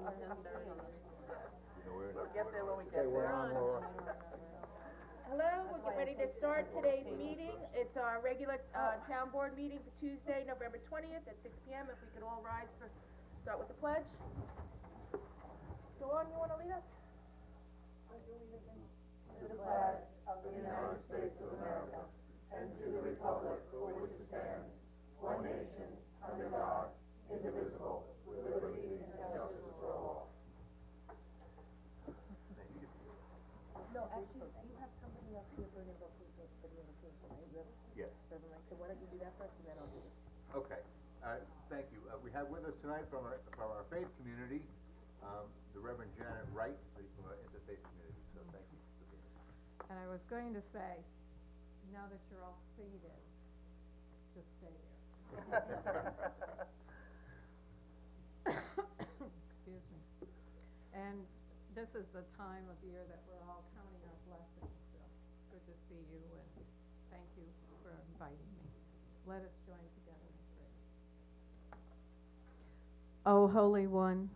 We'll get there when we get Okay, we're there. on, Laura. Hello, we're getting ready to start today's meeting. It's our regular, town board meeting for Tuesday, November 20th at 6 PM. If we could all rise for, start with the pledge. Dawn, you wanna lead us? To the flag of the United States of America, and to the republic for which it stands, one nation, under God, indivisible, with liberty and justice for all. No, actually, you have somebody else here for the invocation, right? You have Yes. Reverend Mike, so why don't you do that first and then I'll do this. Okay, thank you. We have with us tonight from our faith community, the Reverend Janet Wright, from our interfaith community, so thank you for being here. And I was going to say, now that you're all seated, just stay there. Excuse me. And this is the time of year that we're all counting our blessings, so it's good to see you and thank you for inviting me. Let us join together in prayer. O Holy One,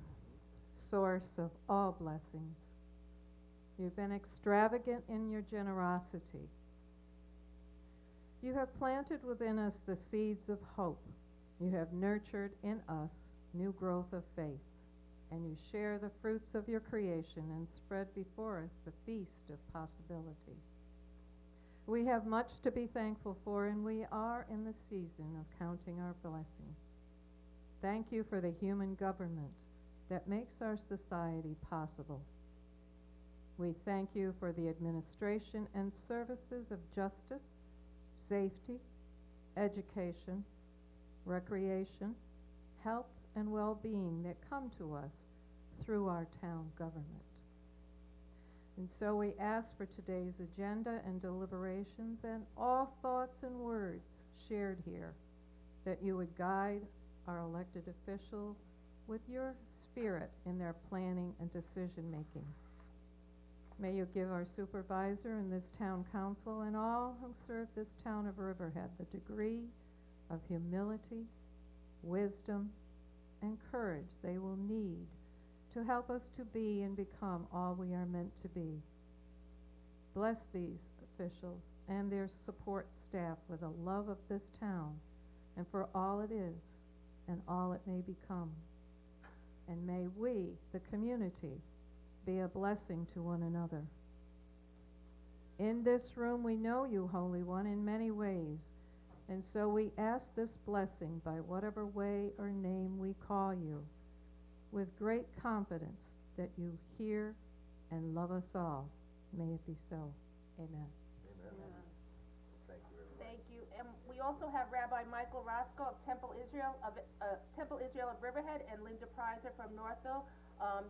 source of all blessings, you've been extravagant in your generosity. You have planted within us the seeds of hope. You have nurtured in us new growth of faith, and you share the fruits of your creation and spread before us the feast of possibility. We have much to be thankful for, and we are in the season of counting our blessings. Thank you for the human government that makes our society possible. We thank you for the administration and services of justice, safety, education, recreation, health, and well-being that come to us through our town government. And so we ask for today's agenda and deliberations and all thoughts and words shared here, that you would guide our elected officials with your spirit in their planning and decision-making. May you give our supervisor and this town council and all who serve this town of Riverhead the degree of humility, wisdom, and courage they will need to help us to be and become all we are meant to be. Bless these officials and their support staff with a love of this town and for all it is and all it may become. And may we, the community, be a blessing to one another. In this room we know you, Holy One, in many ways, and so we ask this blessing by whatever way or name we call you, with great confidence that you hear and love us all. May it be so. Amen. Amen. Thank you, everyone. Thank you. And we also have Rabbi Michael Roscoe of Temple Israel of Riverhead and Linda Prizer from Northville.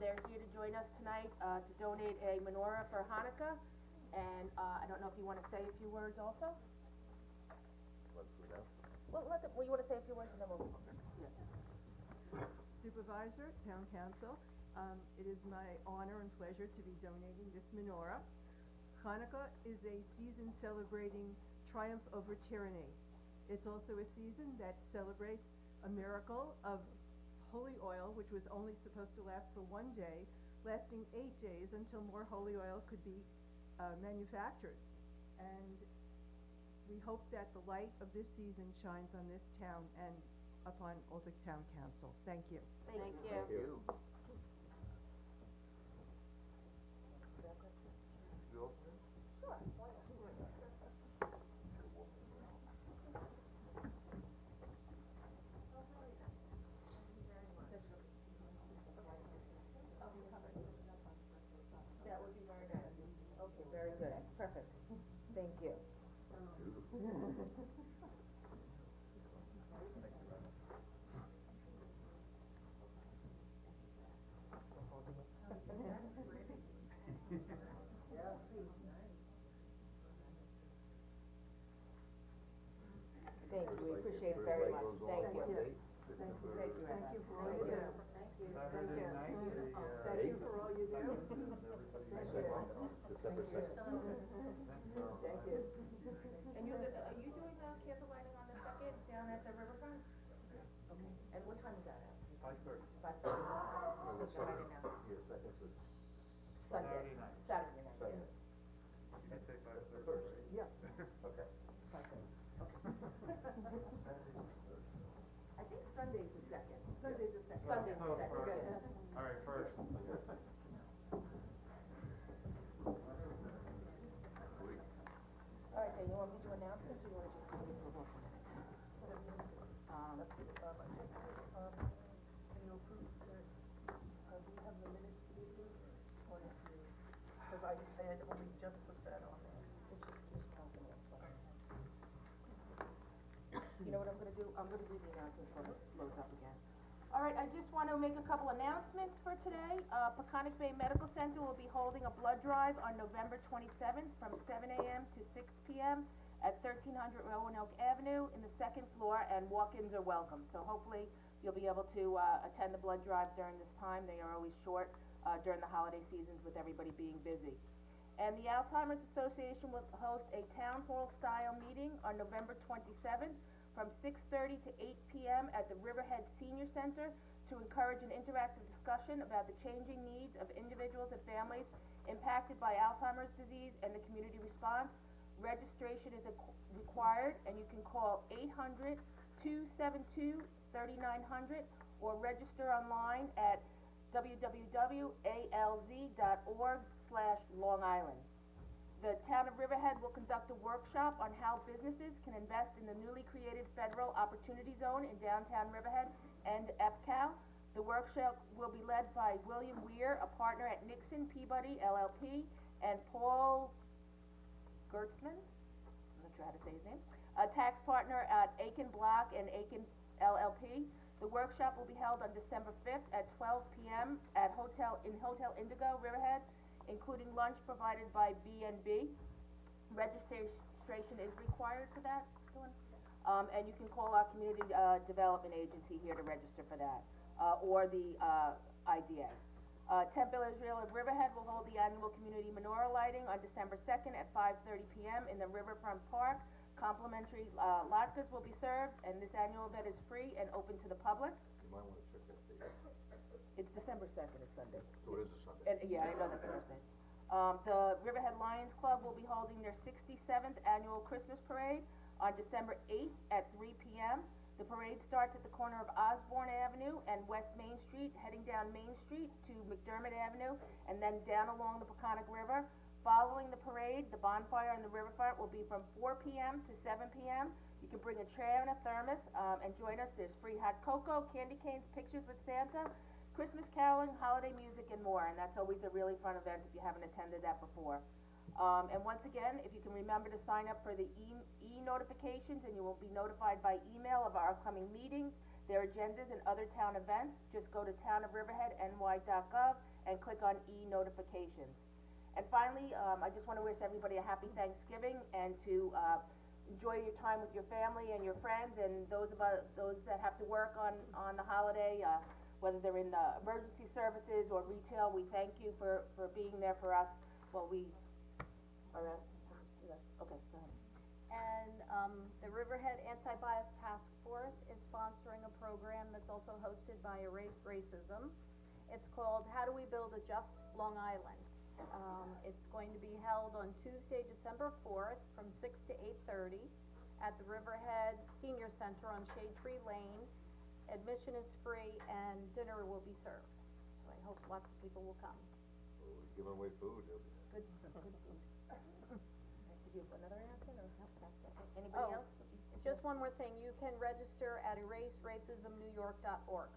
They're here to join us tonight to donate a menorah for Hanukkah. And I don't know if you want to say a few words also? Let's go down. Well, you want to say a few words and then we'll. Supervisor, Town Council, it is my honor and pleasure to be donating this menorah. Hanukkah is a season celebrating triumph over tyranny. It's also a season that celebrates a miracle of holy oil, which was only supposed to last for 1 day, lasting 8 days until more holy oil could be manufactured. And we hope that the light of this season shines on this town and upon Oldwick Town Council. Thank you. Thank you. Thank you. You open it? Sure. That would be very nice. Okay, very good. Perfect. Thank you. Thank you, we appreciate it very much, thank you. Thank you, Thank you for all you do. Saturday night, Thank you for all you do. December 2nd. Thank you. And you're are you doing the candle lighting on the 2nd down at the riverfront? Okay, and what time is that at? 5:30. 5:30. put that right in now. Yeah, second's a Sunday. Saturday night. Saturday night, Sunday. You can say That's the 5:30. first. Yeah. Okay. I think Sunday's the second. Sunday's the second. Sunday's the Oh, second. first. Good. All right, first. All right, then, you want me to do announcements, or you wanna just go through the local minutes? Can you approve that, do we have the minutes to be approved? Or not to, cause I had only just put that on there. It just keeps popping up, but. You know what I'm gonna do? I'm gonna do the announcements when this loads up again. All right, I just wanna make a couple announcements for today. Peconic Bay Medical Center will be holding a blood drive on November 27th from 7 AM to 6 PM at 1300 Roanoke Avenue in the second floor, and walk-ins are welcome. So hopefully, you'll be able to, attend the blood drive during this time. They are always short, during the holiday seasons with everybody being busy. And the Alzheimer's Association will host a town hall style meeting on November 27th from 6:30 to 8 PM at the Riverhead Senior Center to encourage an interactive discussion about the changing needs of individuals and families impacted by Alzheimer's disease and the community response. Registration is required, and you can call 800-272-3900 or register online at www.alz.org/Long Island. The town of Riverhead will conduct a workshop on how businesses can invest in the newly created Federal Opportunity Zone in downtown Riverhead and EPCAL. The workshop will be led by William Weir, a partner at Nixon Peabody LLP, and Paul Gertzman, I'm not sure how to say his name, a tax partner at Aiken Block and Aiken LLP. The workshop will be held on December 5th at 12 PM at Hotel Indigo, Riverhead, including lunch provided by B&B. Registration is required for that, Dawn? And you can call our community, development agency here to register for that, or the, IDA. Temple Israel of Riverhead will hold the annual community menorah lighting on December 2nd at 5:30 PM in the Riverfront Park. Complimentary, latkes will be served, and this annual event is free and open to the public. You might wanna check that date. It's December 2nd, it's Sunday. So it is a Sunday. And, yeah, I know that's what I'm saying. The Riverhead Lions Club will be holding their 67th annual Christmas parade on December 8th at 3 PM. The parade starts at the corner of Osborne Avenue and West Main Street, heading down Main Street to McDermott Avenue, and then down along the Peconic River. Following the parade, the bonfire on the riverfront will be from 4 PM to 7 PM. You can bring a chair and a thermos, and join us. There's free hot cocoa, candy canes, pictures with Santa, Christmas caroling, holiday music, and more, and that's always a really fun event if you haven't attended that before. And once again, if you can remember to sign up for the e-notifications, and you will be notified by email of our upcoming meetings, their agendas, and other town events, just go to townofriverheadny.gov and click on e-notifications. And finally, I just wanna wish everybody a happy Thanksgiving, and to, enjoy your time with your family and your friends, and those that have to work on the holiday, whether they're in, emergency services or retail, we thank you for being there for us while we are at, okay, go ahead. And, the Riverhead Anti-Bias Task Force is sponsoring a program that's also hosted by Erase Racism. It's called How Do We Build a Just Long Island? It's going to be held on Tuesday, December 4th, from 6 to 8:30 at the Riverhead Senior Center on Shade Tree Lane. Admission is free and dinner will be served, so I hope lots of people will come. We're giving away food. Good food. Did you have another announcement, or, no, that's it, anybody Oh. else? Just one more thing, you can register at eraseracismnewyork.org.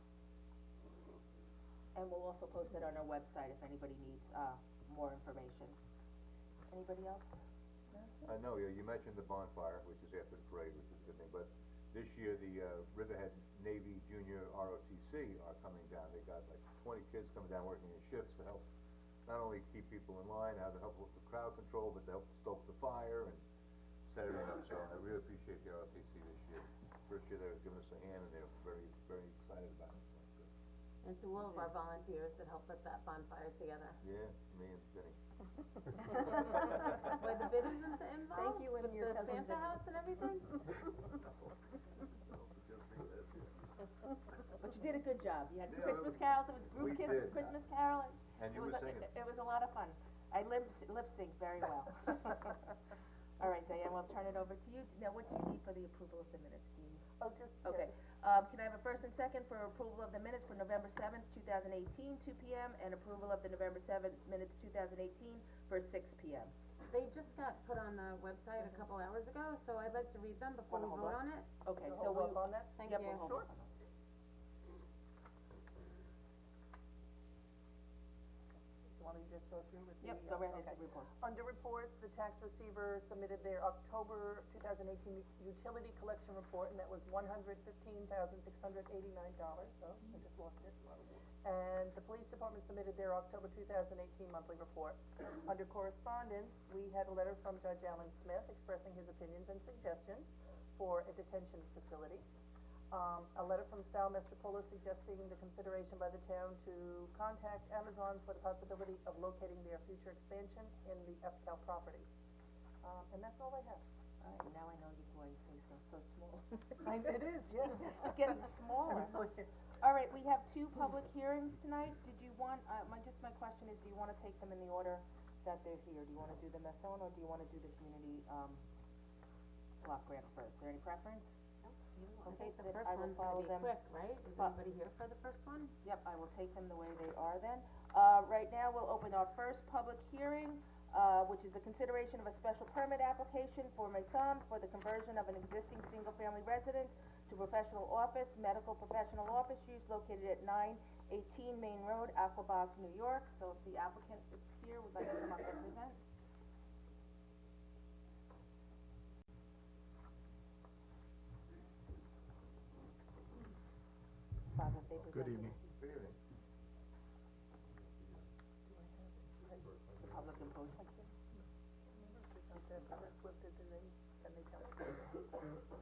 And we'll also post it on our website if anybody needs, more information. Anybody else? I know, you mentioned the bonfire, which is after the parade, which is a good thing, but this year, the, Riverhead Navy Junior ROTC are coming down. They got like 20 kids coming down working in shifts to help, not only keep people in line, how to help with the crowd control, but to help stoke the fire and set everything up. So I really appreciate the ROTC this year. First year they were giving us a hand, and they're very, very excited about it. So good. And to all of our volunteers that helped put that bonfire together. Yeah, me and Vinny. Were the biddies involved? you and with your the cousin Santa Vinny. house and everything? But you did a good job, you had Yeah, Christmas it was- carols, it was we group did. Christmas carol, And you it was, were singing. it was a lot of fun. I lip sync very well. All right, Diane, we'll turn it over to you. Now, what do you need for the approval of the minutes? Do you need? Oh, just, Okay, can I have a first and second for approval of the minutes for November seventh, 2018, 2 P.M., and approval of the November seventh minutes, 2018, for 6 P.M.? They just got put on the website a couple hours ago, so I'd like to read them before we Wanna hold vote on? on it. Okay, so hold we'll. off on that? Thank Yep, you. we'll hold Sure. off on those. You wanna just go through with the? Yep, go right okay. into reports. Under reports, the tax receiver submitted their October 2018 utility collection report, and that was $115,689, so I just lost it. And the police department submitted their October 2018 monthly report. Under correspondence, we had a letter from Judge Alan Smith expressing his opinions and suggestions for a detention facility. A letter from Sal Mastropolo suggesting the consideration by the town to contact Amazon for the possibility of locating their future expansion in the FCal property. And that's all I have. All right, now I know you, boy, you say so small. It is, yeah. It's getting smaller. All right, we have 2 public hearings tonight. Did you want, my question is, do you wanna take them in the order that they're here? Do you wanna do the Masson, or do you wanna do the community, block grant first? Is there any preference? I Okay, think the then first I will one's follow gonna be them. quick, right? Is Fo- anybody here for the first one? Yep, I will take them the way they are then. Right now, we'll open our first public hearing, which is a consideration of a special permit application for Maison for the conversion of an existing single-family residence to professional office, medical professional office use located at 918 Main Road, Aquabog, New York. So if the applicant is here, would like to come up and present. Bob, if they present. Good evening. Good evening. The public and post. If they're ever slipped it, then they tell us.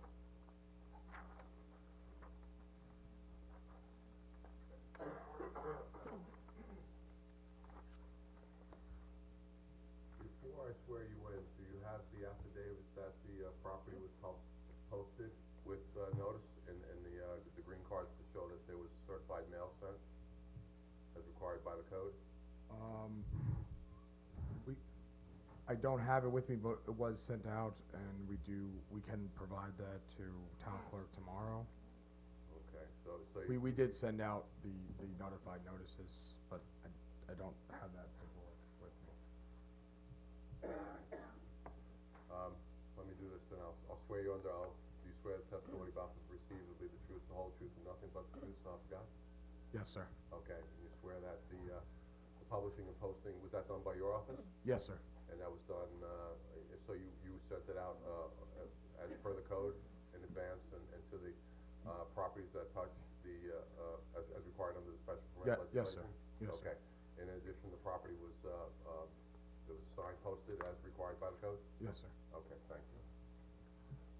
Before I swear you in, do you have the affidavits that the property was posted with notice and the green cards to show that there was certified mail sent as required by the code? I don't have it with me, but it was sent out, and we can provide that to town clerk tomorrow. Okay, so We did send out the notified notices, but I don't have that paperwork with me. let me do this, then I'll swear you under oath. Do you swear the testimony about to receive will be the truth, the whole truth, and nothing but the truth, so help you God? Yes, sir. Okay, and you swear that the publishing and posting, was that done by your office? Yes, sir. And that was done, so you sent it out, as per the code in advance and to the, properties that touch the, as required under the special permit Yes, legislation? sir. Yes, sir. Okay, in addition, the property was, there was a sign posted as required by the code? Yes, sir. Okay, thank you.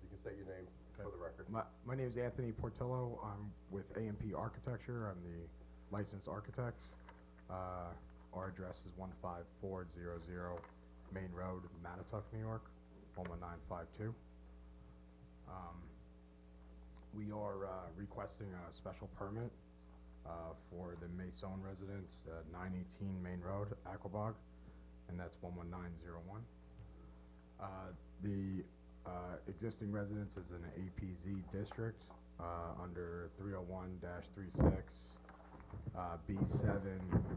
You can state your name for the record. My name is Anthony Portillo. I'm with AMP Architecture. I'm the licensed architect. Our address is 15400 Main Road, Manitowoc, New York, 11952. We are requesting a special permit for the Maison residence, 918 Main Road, Aquabog, and that's 11901. The existing residence is in an APZ district under 301-36. B7,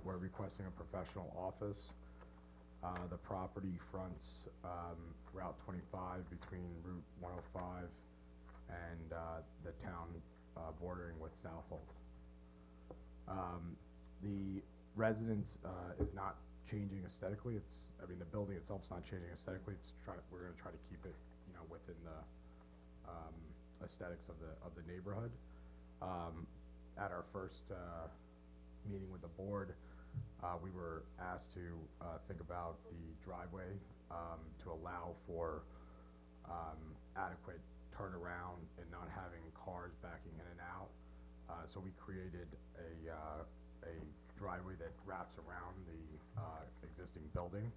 we're requesting a professional office. The property fronts Route 25 between Route 105 and the town bordering with Southold. The residence is not changing aesthetically. The building itself's not changing aesthetically. We're gonna try to keep it, within the aesthetics of the neighborhood. At our first meeting with the board, we were asked to think about the driveway to allow for adequate turnaround and not having cars backing in and out. So we created a driveway that wraps around the existing building.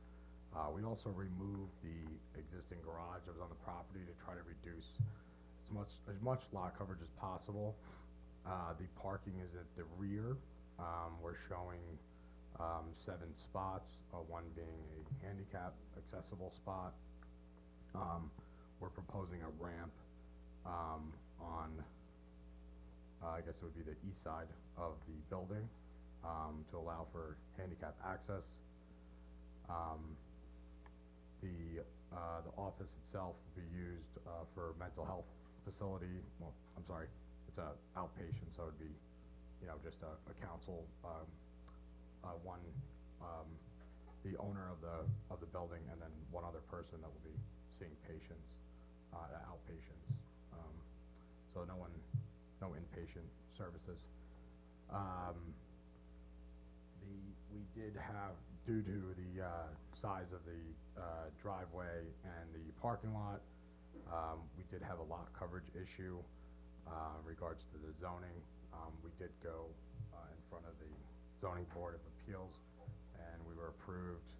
We also removed the existing garage that was on the property to try to reduce as much lot coverage as possible. The parking is at the rear. We're showing 7 spots, one being a handicap accessible spot. We're proposing a ramp on, I guess it would be the east side of the building to allow for handicap access. The office itself will be used for mental health facility. Well, I'm sorry, it's a outpatient, so it'd be, you know, just a council, the owner of the building, and then one other person that will be seeing patients, outpatients. So no inpatient services. We did have, due to the size of the driveway and the parking lot, we did have a lot coverage issue in regards to the zoning. We did go in front of the zoning board of appeals, and we were approved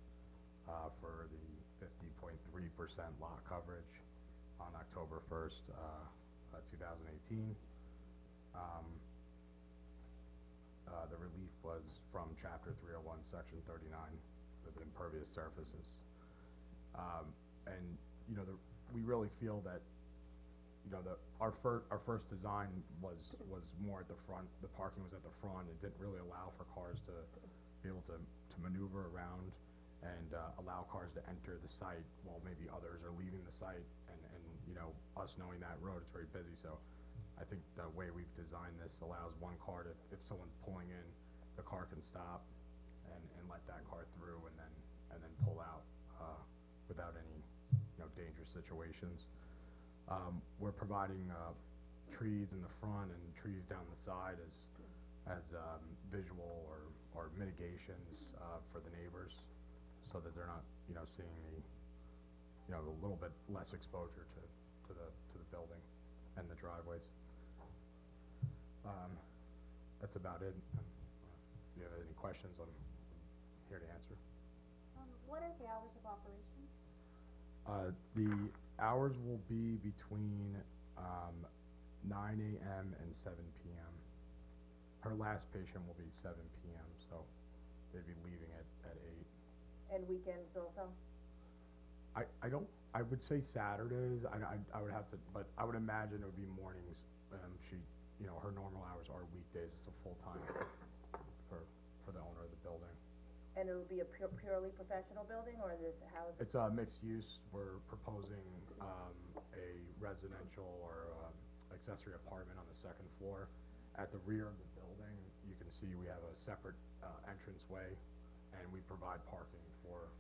for the 50.3% lot coverage on October 1st, 2018. The relief was from Chapter 301, Section 39 for the impervious surfaces. And, you know, we really feel that, you know, our first design was more at the front. The parking was at the front. It didn't really allow for cars to be able to maneuver around and allow cars to enter the site while maybe others are leaving the site. And you know, us knowing that road, it's very busy. So I think the way we've designed this allows one car to, if someone's pulling in, the car can stop and let that car through and then pull out without any, you know, dangerous situations. We're providing trees in the front and trees down the side as visual or mitigations for the neighbors, so that they're not, you know, seeing the, you know, a little bit less exposure to the building and the driveways. That's about it. If you have any questions, I'm here to answer. What are the hours of operation? The hours will be between 9 a.m. and 7 p.m. Her last patient will be 7 p.m., so they'd be leaving at 8. And weekends also? I would say Saturdays. I would have to, but I would imagine it would be mornings. You know, her normal hours are weekdays. It's a full-time for the owner of the building. And it'll be a purely professional building, or this house? It's a mixed use. We're proposing a residential or accessory apartment on the second floor. At the rear of the building, you can see we have a separate entranceway, and we provide parking for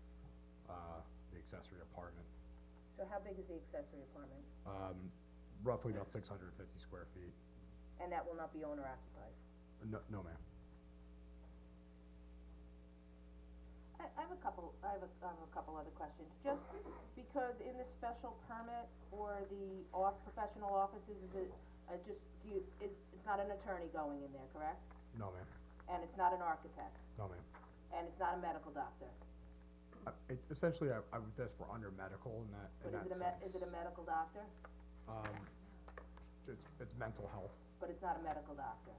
the accessory apartment. So how big is the accessory apartment? Roughly about 650 square feet. And that will not be owner occupied? No, ma'am. I have a couple other questions. Just because in the special permit for the professional offices, is it, it's not an attorney going in there, correct? No, ma'am. And it's not an architect? No, ma'am. And it's not a medical doctor? It's essentially, I would guess we're under medical in that sense. Is it a medical doctor? It's mental health. But it's not a medical doctor?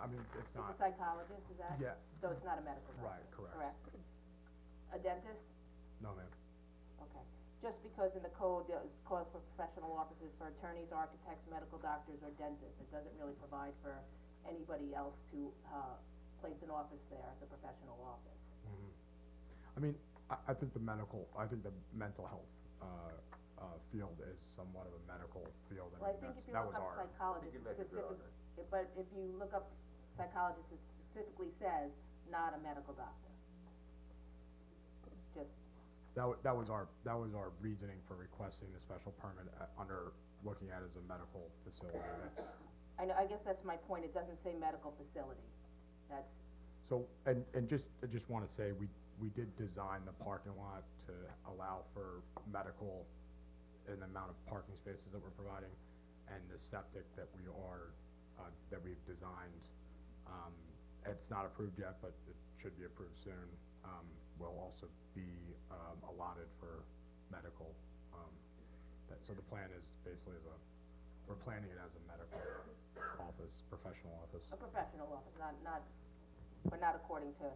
I mean, it's not. It's a psychologist, is that? Yeah. So it's not a medical doctor? Right, correct. A dentist? No, ma'am. Okay. Just because in the code, it calls for professional offices for attorneys, architects, medical doctors, or dentists. It doesn't really provide for anybody else to, place an office there as a professional office. Mm-hmm. I mean, I think the mental health, field is somewhat of a medical field. Well, I think if you look up psychologist, but if you look up psychologist, it specifically says not a medical doctor. Just. That was our reasoning for requesting the special permit under looking at it as a medical facility. I know, I guess that's my point. It doesn't say medical facility. That's. So, I just wanna say, we did design the parking lot to allow for medical and the amount of parking spaces that we're providing, and the septic that we've designed. It's not approved yet, but it should be approved soon. Will also be allotted for medical. So the plan is basically as we're planning it as a medical office, professional office. A professional office, but not according to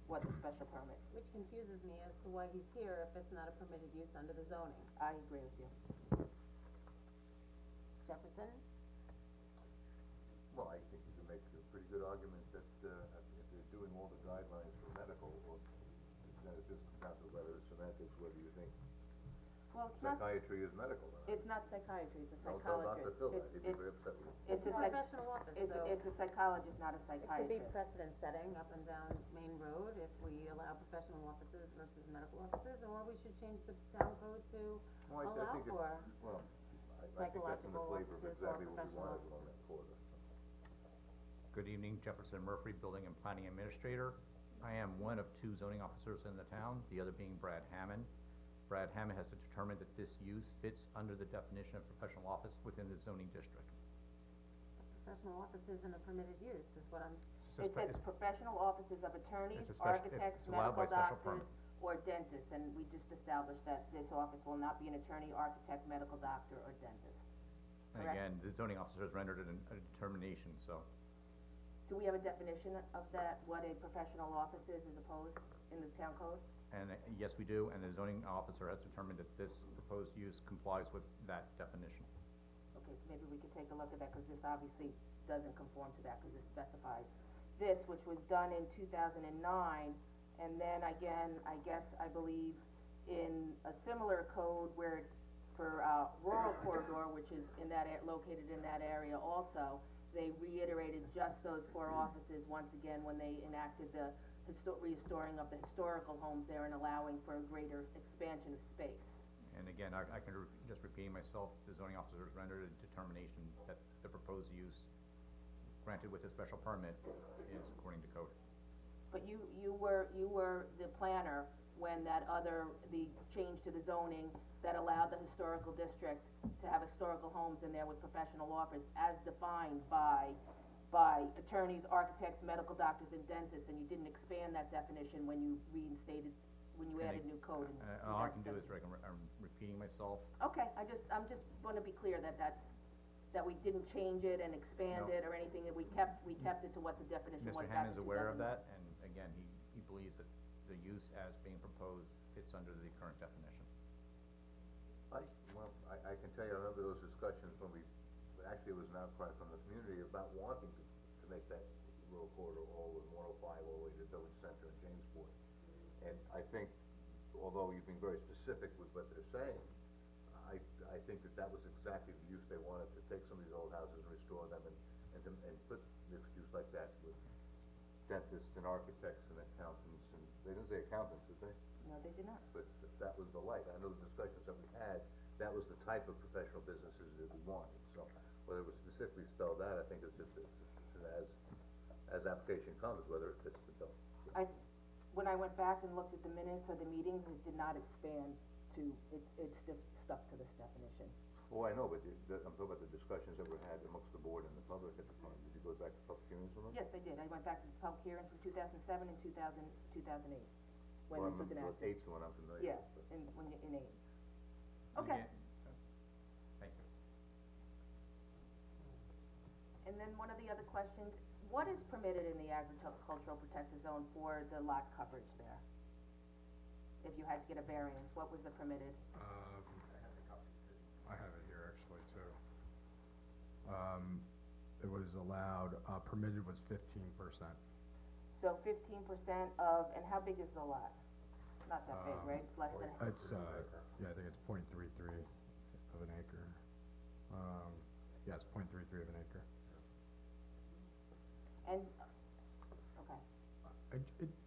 what the special permit. Which confuses me as to why he's here if it's not a permitted use under the zoning. I agree with you. Jefferson? Well, I think you can make a pretty good argument that, if they're doing all the guidelines for medical, or, then it just comes down to whether it's semantics, whether you think Well, it's not, psychiatry is medical or not. it's not psychiatry, it's a Don't psychologist. Dr. Phil that, he'd be It's- very upset with you. It's a a professional office, so. It's a psychologist, not a It could be psychiatrist. precedent setting up and down Main Road if we allow professional offices versus medical offices, or we should change the town code to Well, I allow think for. well, I think that's in the psychological flavor of offices or exactly what we professional wanted on that offices. quarter, so. Good evening, Jefferson Murphy, Building and Planning Administrator. I am one of two zoning officers in the town, the other being Brad Hammond. Brad Hammond has determined that this use fits under the definition of professional office within the zoning district. Professional office isn't a permitted use, is what I'm, It's professional offices of attorneys, It's a special- architects, it's allowed by medical special doctors, or dentists, and we just established that this office will not be an attorney, architect, medical doctor, or dentist. And Correct. again, the zoning officer has rendered a determination, so. Do we have a definition of that, what a professional office is opposed in the town code? And yes, we do, and the zoning officer has determined that this proposed use complies with that definition. Okay, so maybe we could take a look at that, cause this obviously doesn't conform to that, cause this specifies this, which was done in 2009, and then again, I believe, in a similar code where, for, rural corridor, which is in that, located in that area also, they reiterated just those 4 offices once again when they enacted the restoring of the historical homes there and allowing for a greater expansion of space. And again, I can, just repeating myself, the zoning officer has rendered a determination that the proposed use granted with a special permit is according to code. But you were the planner when the change to the zoning that allowed the historical district to have historical homes in there with professional office as defined by attorneys, architects, medical doctors, and dentists, and you didn't expand that definition when you reinstated, when you added new code in 2007. All I can do is, I'm repeating myself. Okay, I'm just wanna be clear that we didn't change it and expand No. it or anything, that we kept it to what the definition was Mr. back in 2009. Hammond is aware of that, and again, he believes that the use as being proposed fits under the current definition. I can tell you, I remember those discussions when actually it was an outcry from the community about wanting to make that rural corridor all in 105 all the way to the village center in Jamesport. And I think, although you've been very specific with what they're saying, I think that was exactly the use they wanted, to take some of these old houses and restore them and put mixed use like that with dentists and architects and accountants, and they didn't say accountants, did they? No, they did not. But that was the light. I know the discussions that we had, that was the type of professional businesses that we wanted. So whether it was specifically spelled out, I think it's just as application comes, whether it fits the bill. When I went back and looked at the minutes of the meetings, it did not expand to, it's stuck to this definition. Oh, I know, but I'm talking about the discussions that were had amongst the board and the public at the time. Did you go back to public hearings on that? Yes, I did. I went back to the public hearings from 2007 and 2008, when Well, this was I remember enacted. eight's the one I'm familiar with. Yeah, but- in 8. And Okay. again, thank you. And then one of the other questions, what is permitted in the agricultural protected zone for the lot coverage there? If you had to get a variance, what was the permitted? I have it here actually too. It was allowed, permitted was 15%. So 15% of, and how big is the lot? Not that big, right? It's less than, It's, yeah, I think it's 0.33 of an acre. Yeah, it's 0.33 of an acre. and, okay.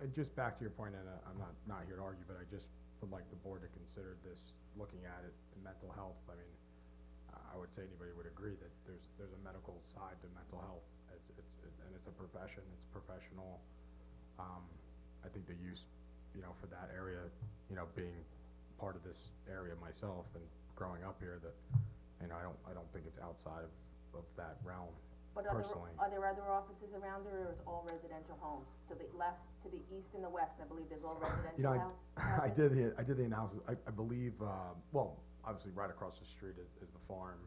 And just back to your point, and I'm not here to argue, but I just would like the board to consider this, looking at it in mental health. I mean, I would say anybody would agree that there's a medical side to mental health. And it's a profession, it's professional. I think the use, for that area, being part of this area myself and growing up here, that, I don't think it's outside of that realm. But Personally. are there other offices around there, or is all residential homes? To the left, to the east and the west, I believe there's all residential I houses? I did the analysis, I believe, well, obviously right across the street is the farm,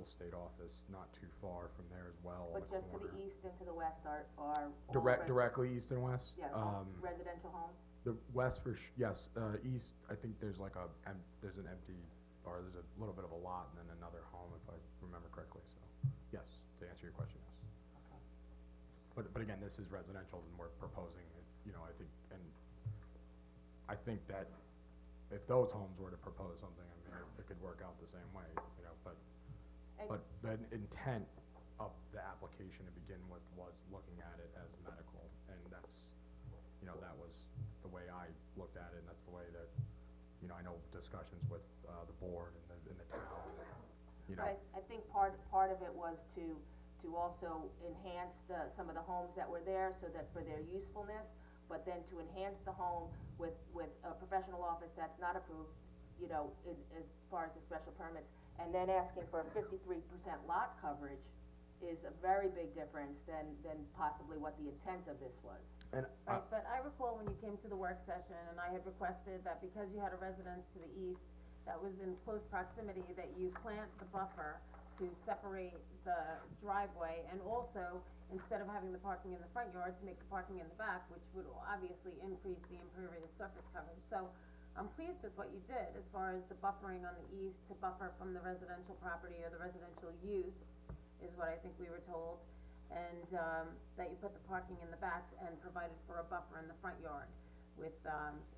real estate office not too far from there as well. on But just to the corner. east and to the west are all Directly east and west? Yeah, residential homes? The west yes, east, I think there's like there's an empty, or there's a little bit of a lot and then another home, if I remember correctly, so, yes, to answer your question, yes. Okay. But again, this is residential and we're proposing, I think that if those homes were to propose something, I mean, it could work out the same way, And- but the intent of the application to begin with was looking at it as medical, and that's, that was the way I looked at it, and that's the way that, I know discussions with, the board and the town, But I think part of it was to also enhance some of the homes that were there, so that for their usefulness, but then to enhance the home with a professional office that's not approved, as far as the special permits, and then asking for a 53% lot coverage is a very big difference than possibly what the intent of this was. and, Right, but I recall when you came to the work session, and I had requested that because you had a residence to the east that was in close proximity, that you plant the buffer to separate the driveway, and also, instead of having the parking in the front yard, to make the parking in the back, which would obviously increase the impervious surface coverage. So, I'm pleased with what you did, as far as the buffering on the east to buffer from the residential property or the residential use, is what I think we were told. And, that you put the parking in the backs and provided for a buffer in the front yard with,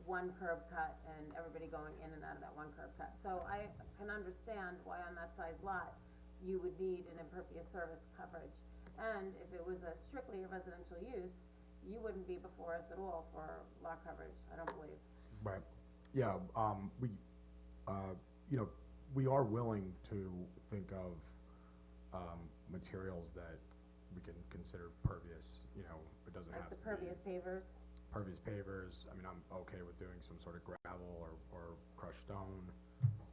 one curb cut and everybody going in and out of that one curb cut. So I can understand why on that size lot, you would need an impervious surface coverage. And if it was strictly a residential use, you wouldn't be before us at all for lot coverage, I don't believe. right, yeah, we are willing to think of, materials that we can consider pervious, it doesn't Like have the to be. pervious pavers. Pervious pavers, I mean, I'm okay with doing some sort of gravel or crushed stone.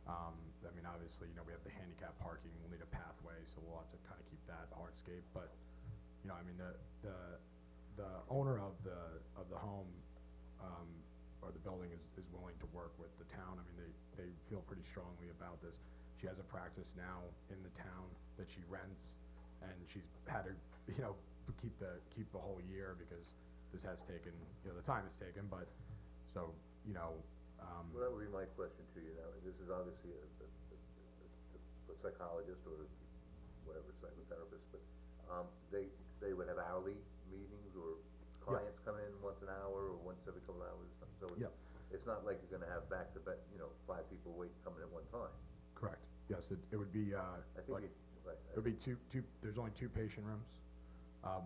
I mean, obviously, we have the handicap parking, we'll need a pathway, so we'll have to kind of keep that hardscape, but, I mean, the owner of the home, or the building is willing to work with the town. I mean, they feel pretty strongly about this. She has a practice now in the town that she rents, and she's had to, keep the whole year, because this has taken, the time it's taken, but, so, Well, that would be my question to you now. This is obviously a psychologist or whatever, psychotherapist, but, they would have hourly meetings, or clients come in once an hour or once every couple hours or something, so it's not like you're gonna have back-to-back, 5 people coming at one time. correct, yes, it would be, I think like, right. it would be two, there's only 2 patient rooms.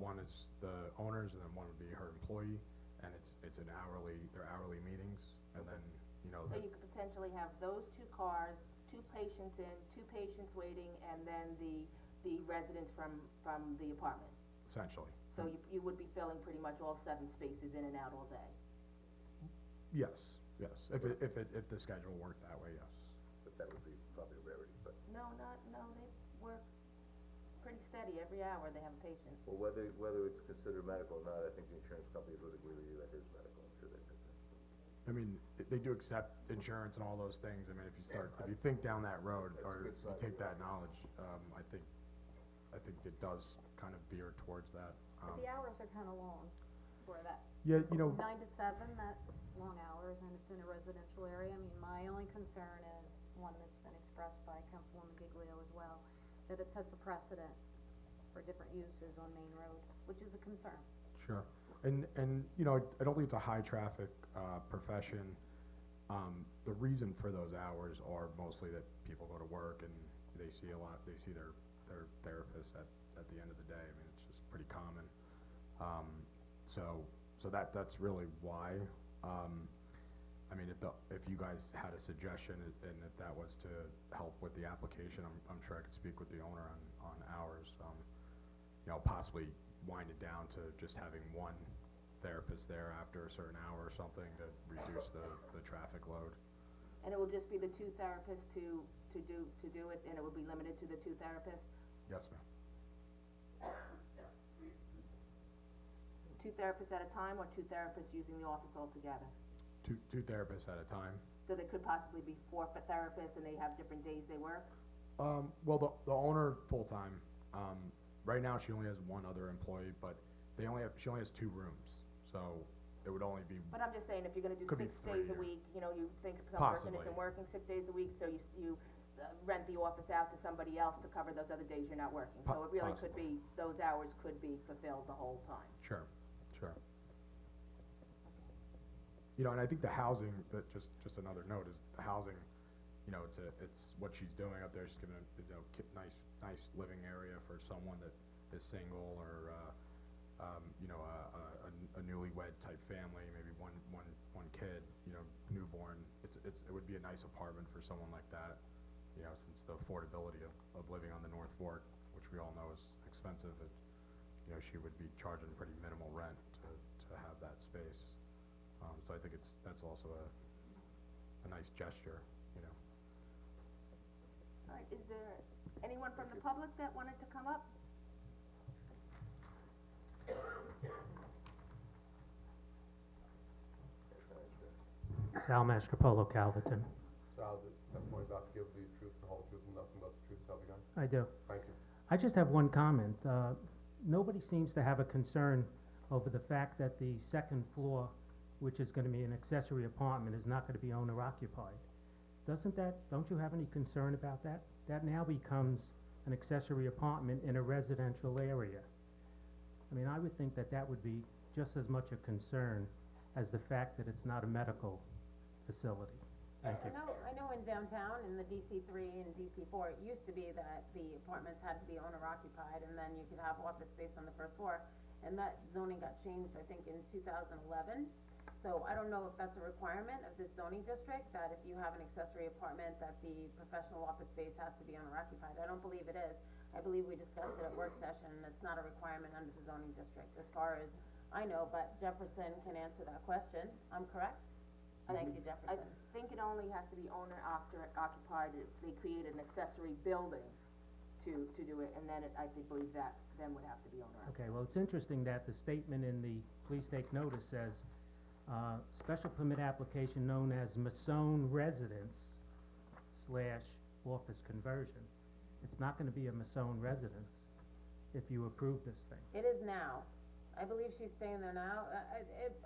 One is the owner's, and then one would be her employee, and they're hourly meetings, and then, So you could potentially have those 2 cars, 2 patients in, 2 patients waiting, and then the residents from the apartment. essentially. So you would be filling pretty much all 7 spaces in and out all day. Yes, if the schedule worked that way, yes. But that would be probably a rarity, but, No, they work pretty steady, every hour they have a patient. well, whether it's considered medical or not, I think the insurance companies would agree with you that it is medical, I'm sure they could. I mean, they do accept insurance and all those things. I mean, if you think down that road, That's a or good you sign. take that knowledge, I think it does kind of veer towards that. But the hours are kinda long for that. Yeah, 9 to 7, that's long hours, and it's in a residential area. I mean, my only concern is one that's been expressed by Councilwoman Giglio as well, that it sets a precedent for different uses on Main Road, which is a concern. sure. And I don't think it's a high traffic, profession. The reason for those hours are mostly that people go to work and they see their therapist at the end of the day. I mean, it's just pretty common. So that's really why. I mean, if you guys had a suggestion, and if that was to help with the application, I'm sure I could speak with the owner on hours. Possibly wind it down to just having one therapist there after a certain hour or something to reduce the traffic load. And it will just be the 2 therapists to do it, and it will be limited to the 2 therapists? Yes, ma'am. 2 therapists at a time, or 2 therapists using the office altogether? Two therapists at a time. So there could possibly be 4 therapists, and they have different days they work? Well, the owner full-time, right now she only has one other employee, but she only has 2 rooms, so it would only be, But I'm just saying, if you're gonna do Could be 6 days a 3, yeah. week, you know, you think some person Possibly. isn't working 6 days a week, so you rent the office out to somebody else to cover those other days you're not working. So it really could be, those hours could be fulfilled the whole time. sure. You know, and I think the housing, just another note, is the housing, you know, it's what she's doing up there, she's giving a, you know, nice living area for someone that is single or, you know, a newlywed type family, maybe one kid, you know, newborn. It would be a nice apartment for someone like that, you know, since the affordability of living on the North Fork, which we all know is expensive, you know, she would be charging pretty minimal rent to have that space. So I think that's also a nice gesture, you know. All right, is there anyone from the public that wanted to come up? Sal Mastropolo, Calverton. Sal, the testimony about to give the truth, the whole truth, and nothing but the truth, so help you God? I do. Thank you. I just have one comment. Nobody seems to have a concern over the fact that the second floor, which is gonna be an accessory apartment, is not gonna be owner occupied. Don't you have any concern about that? That now becomes an accessory apartment in a residential area. I mean, I would think that that would be just as much a concern as the fact that it's not a medical facility. Thank you. I know in downtown, in the DC3 and DC4, it used to be that the apartments had to be owner occupied, and then you could have office space on the first floor. And that zoning got changed, I think, in 2011. So I don't know if that's a requirement of this zoning district, that if you have an accessory apartment, that the professional office space has to be owner occupied. I don't believe it is. I believe we discussed it at work session, and it's not a requirement under the zoning district, as far as I know, but Jefferson can answer that question. I'm correct? Thank you, I Jefferson. think it only has to be owner occupied if they create an accessory building to do it, and then I believe that then would have to be owner occupied. Okay, well, it's interesting that the statement in the please take notice says, special permit application known as Masson Residence / office conversion. It's not gonna be a Masson residence if you approve this thing. It is now. I believe she's staying there now.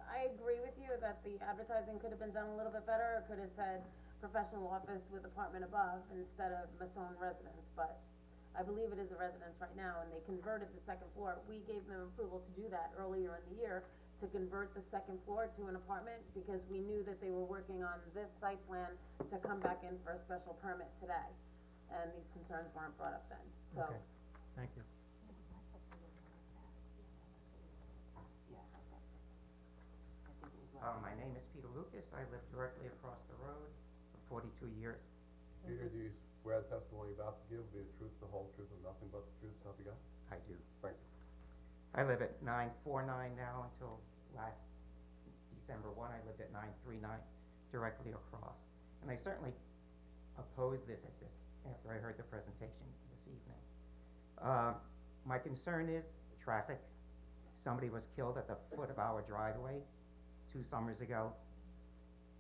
I agree with you that the advertising could have been done a little bit better, or could have said professional office with apartment above instead of Masson residence, but I believe it is a residence right now, and they converted the second floor. We gave them approval to do that earlier in the year, to convert the second floor to an apartment, because we knew that they were working on this site plan to come back in for a special permit today. And these concerns weren't brought up then, so. Okay, thank you. My name is Peter Lucas. I live directly across the road for 42 years. Peter, do you swear the testimony you're about to give will be the truth, the whole truth, and nothing but the truth, so help you God? I do. Thank you. I live at 949 now until last December 1. I lived at 939 directly across. And I certainly oppose this after I heard the presentation this evening. My concern is traffic. Somebody was killed at the foot of our driveway 2 summers ago.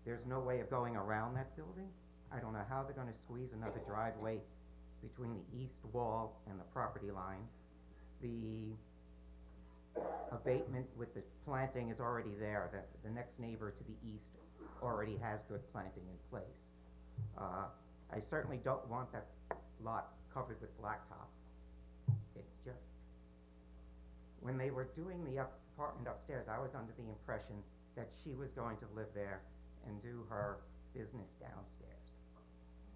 There's no way of going around that building. I don't know how they're gonna squeeze another driveway between the east wall and the property line. The abatement with the planting is already there. The next neighbor to the east already has good planting in place. I certainly don't want that lot covered with blacktop. It's just, when they were doing the apartment upstairs, I was under the impression that she was going to live there and do her business downstairs.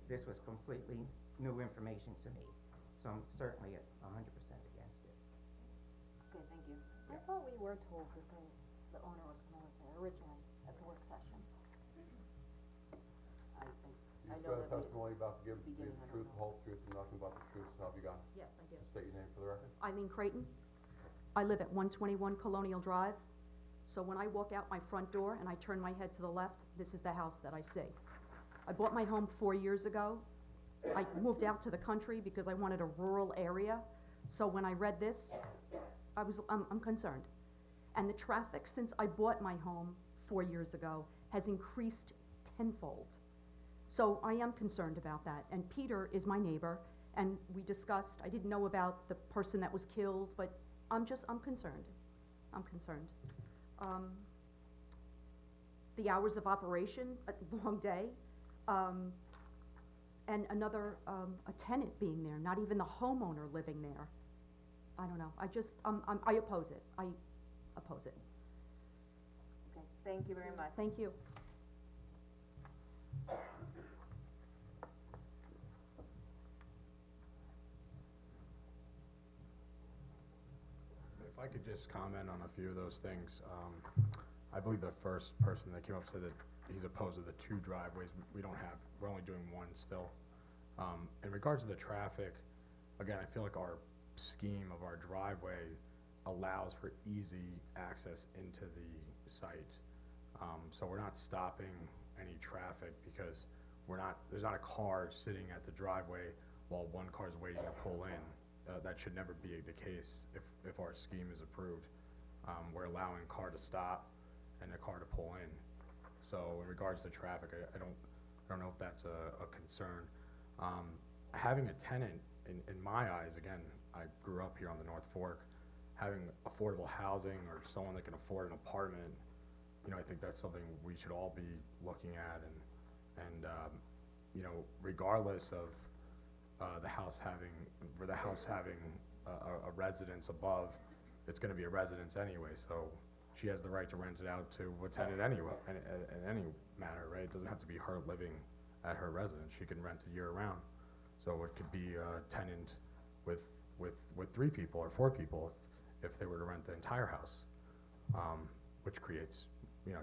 This was completely new information to me, so I'm certainly 100% against it. Okay, thank you. I thought we were told that the owner was gonna live there originally at the work session. I Do you know swear the that testimony you're about to give will be beginning, the I don't truth, the know. whole truth, and nothing but the truth, so help you God? Yes, I do. State your name for the record. Eileen Creighton. I live at 121 Colonial Drive. So when I walk out my front door and I turn my head to the left, this is the house that I see. I bought my home 4 years ago. I moved out to the country because I wanted a rural area. So when I read this, I'm concerned. And the traffic since I bought my home 4 years ago has increased tenfold. So I am concerned about that. And Peter is my neighbor, and we discussed, I didn't know about the person that was killed, but I'm concerned. I'm concerned. The hours of operation, a long day, and another, a tenant being there, not even the homeowner living there. I don't know, I oppose it, I oppose it. Okay, thank you very much. Thank you. If I could just comment on a few of those things, I believe the first person that came up said that he's opposed to the 2 driveways. We're only doing 1 still. In regards to the traffic, again, I feel like our scheme of our driveway allows for easy access into the site. So we're not stopping any traffic because there's not a car sitting at the driveway while 1 car is waiting to pull in. That should never be the case if our scheme is approved. We're allowing a car to stop and a car to pull in. So in regards to traffic, I don't know if that's a concern. Having a tenant, in my eyes, again, I grew up here on the North Fork, having affordable housing or someone that can afford an apartment, I think that's something we should all be looking at, and regardless of the house having a residence above, it's going to be a residence anyway. So she has the right to rent it out to a tenant anyway, in any matter, right? It doesn't have to be her living at her residence. She can rent it year round. So it could be a tenant with 3 people or 4 people if they were to rent the entire house, which creates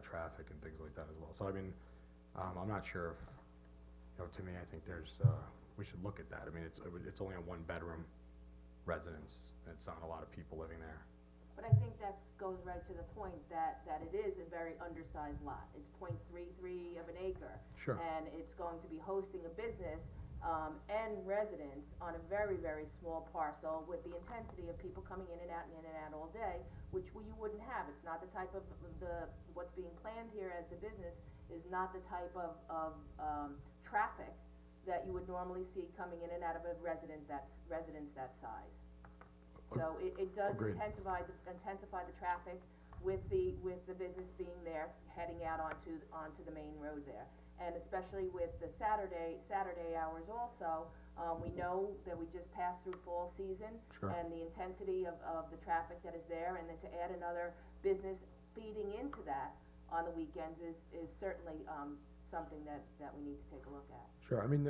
traffic and things like that as well. So I mean, I'm not sure if to me, I think we should look at that. I mean, it's only a 1-bedroom residence. It's not a lot of people living there. But I think that goes right to the point that it is a very undersized lot. It's 0.33 of an acre. Sure. And it's going to be hosting a business, and residents on a very, very small parcel with the intensity of people coming in and out all day, which you wouldn't have. It's not the type of what's being planned here as the business is not the type of traffic that you would normally see coming in and out of a residence that size. So it does Agreed. intensify the traffic with the business being there, heading out onto the main road there. And especially with the Saturday hours also, we know that we just passed through fall season. Sure. And the intensity of the traffic that is there, and then to add another business feeding into that on the weekends is certainly something that we need to take a look at. Sure. I mean,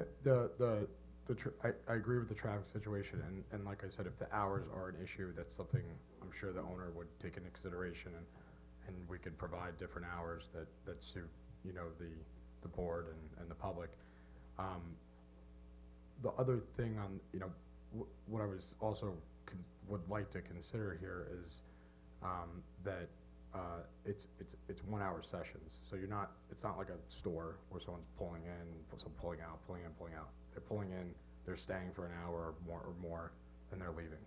I agree with the traffic situation, and like I said, if the hours are an issue, that's something I'm sure the owner would take into consideration, and we could provide different hours that suit the board and the public. The other thing on what I was also would like to consider here is that it's 1 hour sessions. So it's not like a store where someone's pulling in, some pulling out, pulling in, pulling out. They're pulling in, they're staying for an hour or more, then they're leaving.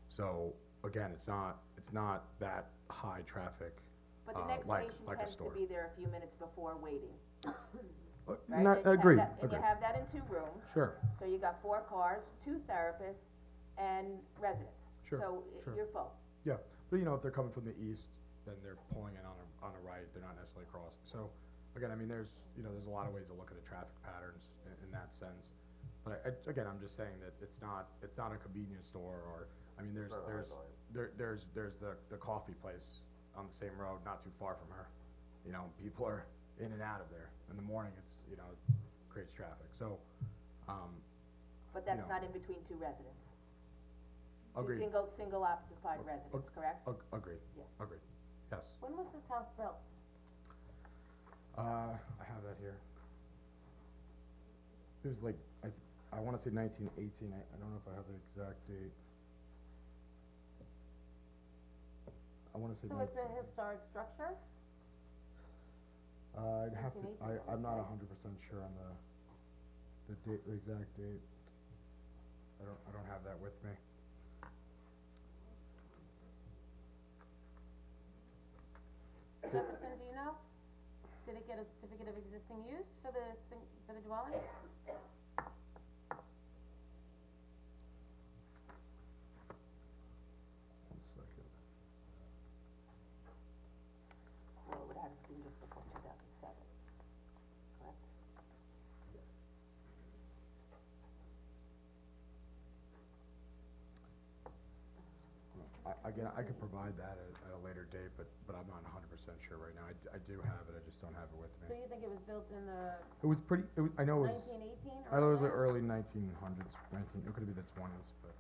So again, it's not that high traffic But the next like station a tends to store. be there a few minutes before waiting. Right? Agreed. And you have that in 2 rooms. Sure. So you got 4 cars, 2 therapists, and residents. Sure, So sure. you're full. Yeah, but if they're coming from the east, then they're pulling in on a right. They're not necessarily crossing. So again, I mean, there's a lot of ways to look at the traffic patterns in that sense. But I'm just saying that it's not a convenience store, or I mean, there's the coffee place on the same road, not too far from her. People are in and out of there in the morning. It creates traffic. So, But that's not in between 2 residents. agreed. Single occupied residents, correct? Agreed. Yeah. Agreed. Yes. When was this house built? I have that here. It was like, I want to say 1918. I don't know if I have the exact date. I want to say So it's a historic structure? I'd have to, 1918, I'm not I would 100% sure on the date, the exact date. I don't have that with me. Jefferson, do you know? Did it get a certificate of existing use for the dwelling? again, I could provide that at a later date, but I'm not 100% sure right now. I do have it, I just don't have it with So me. you think it was built in the It was pretty, I know it was, 1918 I thought it was the early? early 1900s, it could be the 20s, but,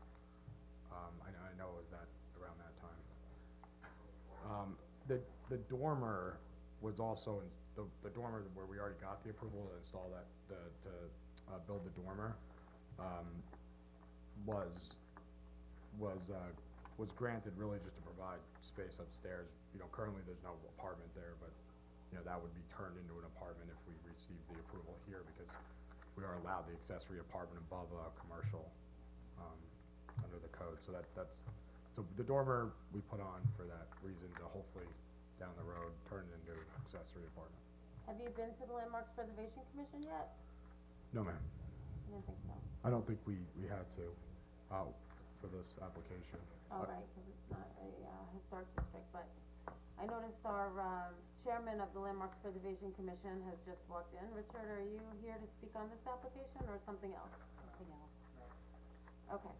I know it was that, around that time. The dormer was also, the dormer where we already got the approval to install that, to build the dormer, was granted really just to provide space upstairs. You know, currently there's no apartment there, but, you know, that would be turned into an apartment if we received the approval here, because we are allowed the accessory apartment above a commercial, under the code, so so the dormer we put on for that reason, to hopefully down the road turn it into an accessory apartment. Have you been to the Landmarks Preservation Commission yet? No, ma'am, I didn't think so. I don't think we had to, for this application. All right, cause it's not a, historic district, but I noticed our, chairman of the Landmarks Preservation Commission has just walked in. Richard, are you here to speak on this application or something else? Something else. Okay.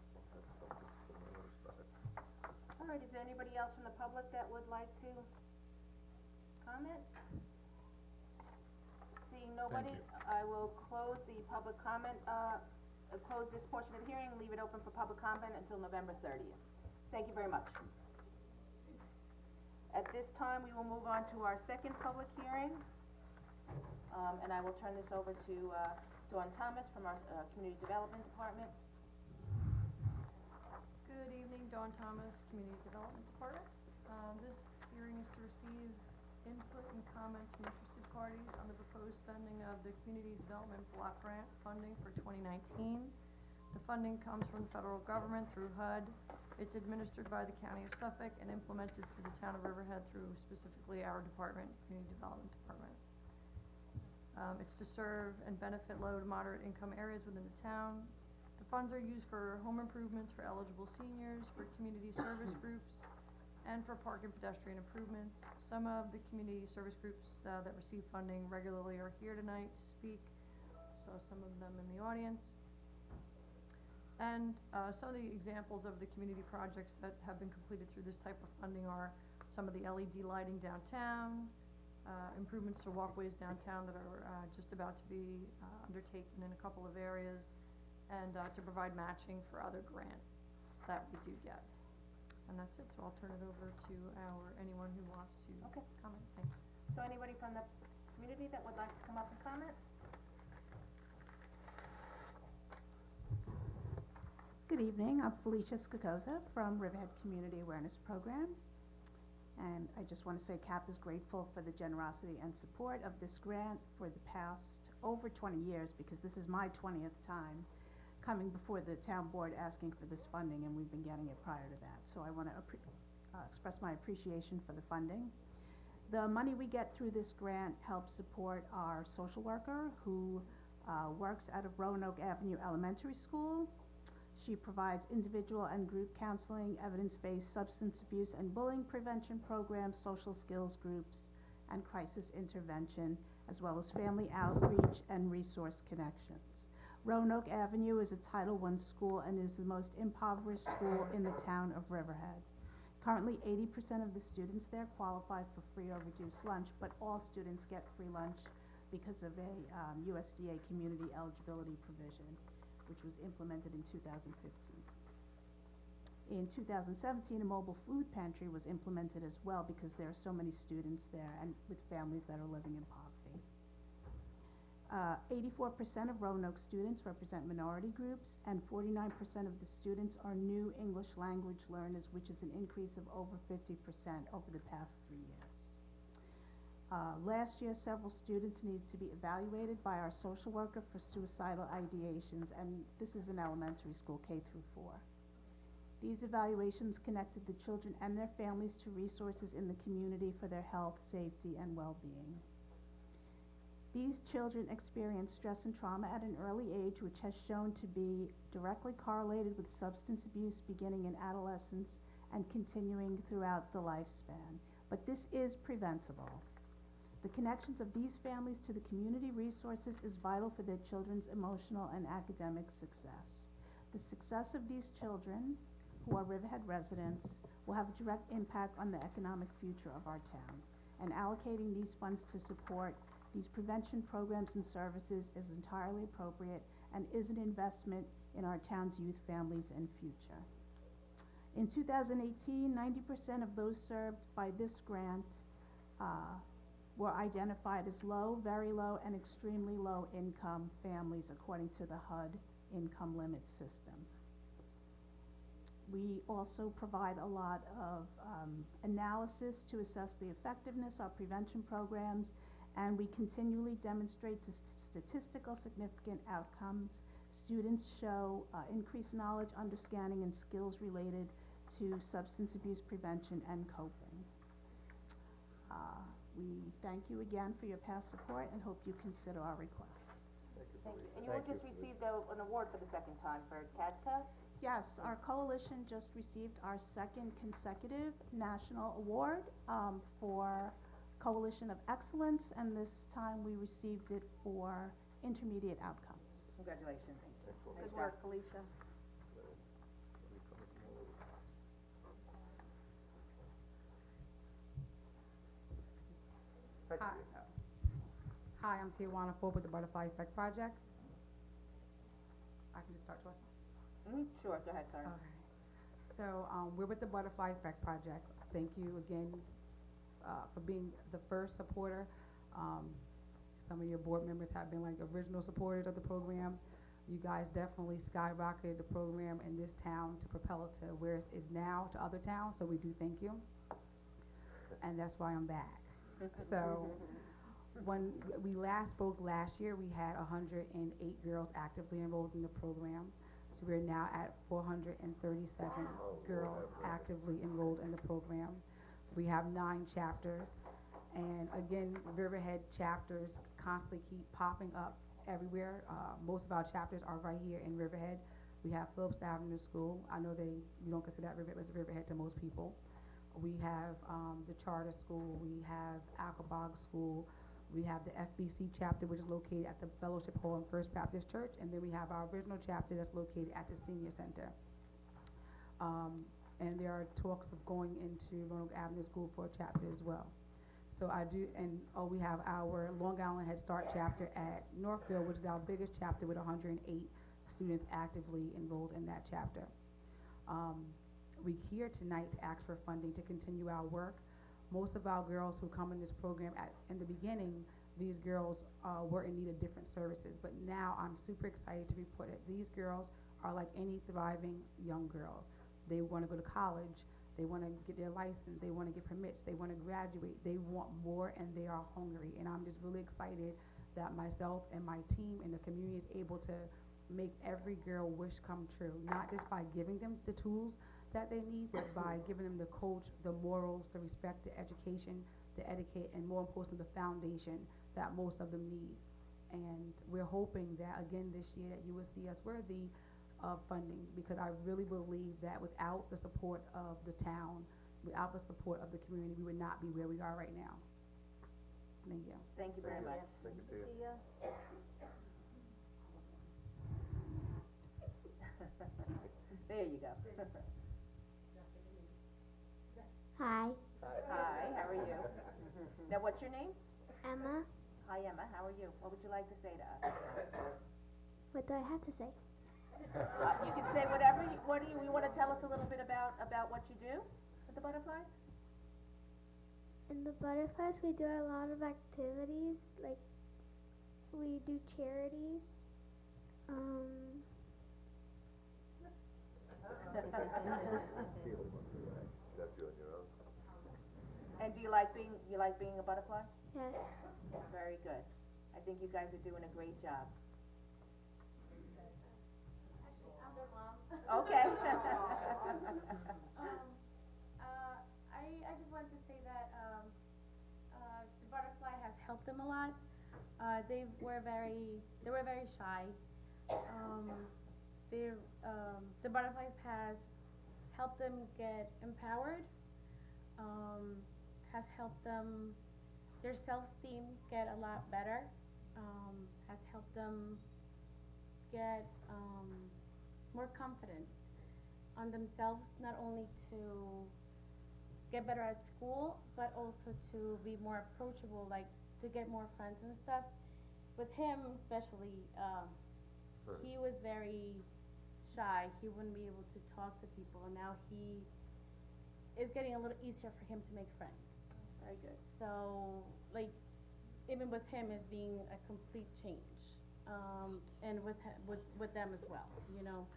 All right, is there anybody else from the public that would like to comment? Seeing nobody, you. I will close the public comment, close this portion of the hearing, leave it open for public comment until November 30th. Thank you very much. At this time, we will move on to our second public hearing. And I will turn this over to, Dawn Thomas from our, Community Development Department. Good evening, Dawn Thomas, Community Development Department. This hearing is to receive input and comments from interested parties on the proposed spending of the Community Development Block Grant funding for 2019. The funding comes from the federal government through HUD. It's administered by the County of Suffolk and implemented through the Town of Riverhead through specifically our department, Community Development Department. It's to serve and benefit low to moderate income areas within the town. The funds are used for home improvements for eligible seniors, for community service groups, and for park and pedestrian improvements. Some of the community service groups that receive funding regularly are here tonight to speak. Saw some of them in the audience. And some of the examples of the community projects that have been completed through this type of funding are some of the LED lighting downtown, improvements to walkways downtown that are just about to be undertaken in a couple of areas, and to provide matching for other grants that we do get. And that's it, so I'll turn it over to anyone who wants to Okay. comment. Thanks. So anybody from the community that would like to come up and comment? Good evening, I'm Felicia Skakoza from Riverhead Community Awareness Program. And I just want to say CAP is grateful for the generosity and support of this grant for the past over 20 years, because this is my 20th time coming before the town board asking for this funding, and we've been getting it prior to that. So I want to express my appreciation for the funding. The money we get through this grant helps support our social worker who works out of Roanoke Avenue Elementary School. She provides individual and group counseling, evidence-based substance abuse and bullying prevention programs, social skills groups, and crisis intervention, as well as family outreach and resource connections. Roanoke Avenue is a Title I school and is the most impoverished school in the town of Riverhead. Currently, 80% of the students there qualify for free or reduced lunch, but all students get free lunch because of a USDA community eligibility provision, which was implemented in 2015. In 2017, a mobile food pantry was implemented as well because there are so many students there and with families that are living in poverty. 84% of Roanoke students represent minority groups, and 49% of the students are new English language learners, which is an increase of over 50% over the past 3 years. Last year, several students needed to be evaluated by our social worker for suicidal ideations, and this is an elementary school, K through 4. These evaluations connected the children and their families to resources in the community for their health, safety, and well-being. These children experience stress and trauma at an early age, which has shown to be directly correlated with substance abuse beginning in adolescence and continuing throughout the lifespan. But this is preventable. The connections of these families to the community resources is vital for their children's emotional and academic success. The success of these children, who are Riverhead residents, will have a direct impact on the economic future of our town. And allocating these funds to support these prevention programs and services is entirely appropriate and is an investment in our town's youth, families, and future. In 2018, 90% of those served by this grant were identified as low, very low, and extremely low income families according to the HUD income limit system. We also provide a lot of analysis to assess the effectiveness of prevention programs, and we continually demonstrate statistical significant outcomes. Students show increased knowledge, understanding, and skills related to substance abuse prevention and coping. We thank you again for your past support and hope you consider our request. Thank you. And you just received an award for the second time for CADCA? Yes, our coalition just received our second consecutive national award for Coalition of Excellence, and this time we received it for intermediate outcomes. Congratulations. Good work, Felicia. Hi. Hi, I'm Tijuana Ford with the Butterfly Effect Project. I can just start talking? Sure, go ahead, sorry. Okay. So, we're with the Butterfly Effect Project. Thank you again for being the first supporter. Some of your board members have been like original supporters of the program. You guys definitely skyrocketed the program in this town to propel it to where it is now to other towns, so we do thank you. And that's why I'm back. So, when we last spoke last year, we had 108 girls actively enrolled in the program. So we're now at 437 girls actively enrolled in the program. We have 9 chapters. And again, Riverhead chapters constantly keep popping up everywhere. Most of our chapters are right here in Riverhead. We have Phillips Avenue School. I know you don't consider that Riverhead as Riverhead to most people. We have the charter school. We have Alcabog School. We have the FBC chapter, which is located at the Fellowship Hall in First Baptist Church. And then we have our original chapter that's located at the Senior Center. And there are talks of going into Roanoke Avenue School for a chapter as well. So we have our Long Island Head Start chapter at Northfield, which is our biggest chapter with 108 students actively enrolled in that chapter. We're here tonight to ask for funding to continue our work. Most of our girls who come in this program, in the beginning, these girls were in need of different services, but now I'm super excited to report that these girls are like any thriving young girls. They want to go to college, they want to get their license, they want to get permits, they want to graduate, they want more, and they are hungry. And I'm just really excited that myself and my team and the community is able to make every girl wish come true, not just by giving them the tools that they need, but by giving them the coach, the morals, the respect, the education, the etiquette, and more importantly, the foundation that most of them need. And we're hoping that, again, this year, that you will see us worthy of funding, because I really believe that without the support of the town, without the support of the community, we would not be where we are right now. Thank you. Thank you very much. Thank you, Tia. There you go. Hi. Hi, how are you? Now, what's your name? Emma. Hi, Emma, how are you? What would you like to say to us? What do I have to say? You can say whatever. What do you want to tell us a little bit about what you do with the butterflies? In the butterflies, we do a lot of activities, like we do charities. And do you like being a butterfly? Yes. Very good. I think you guys are doing a great job. I'm their mom. Okay. I just wanted to say that the butterfly has helped them a lot. They were very shy. The butterflies has helped them get empowered. Has helped them, their self-esteem get a lot better. Has helped them get more confident on themselves, not only to get better at school, but also to be more approachable, like to get more friends and stuff. With him especially, he was very shy. He wouldn't be able to talk to people, and now he is getting a little easier for him to make friends. Very good. So, like, even with him is being a complete change, and with them as well, you know.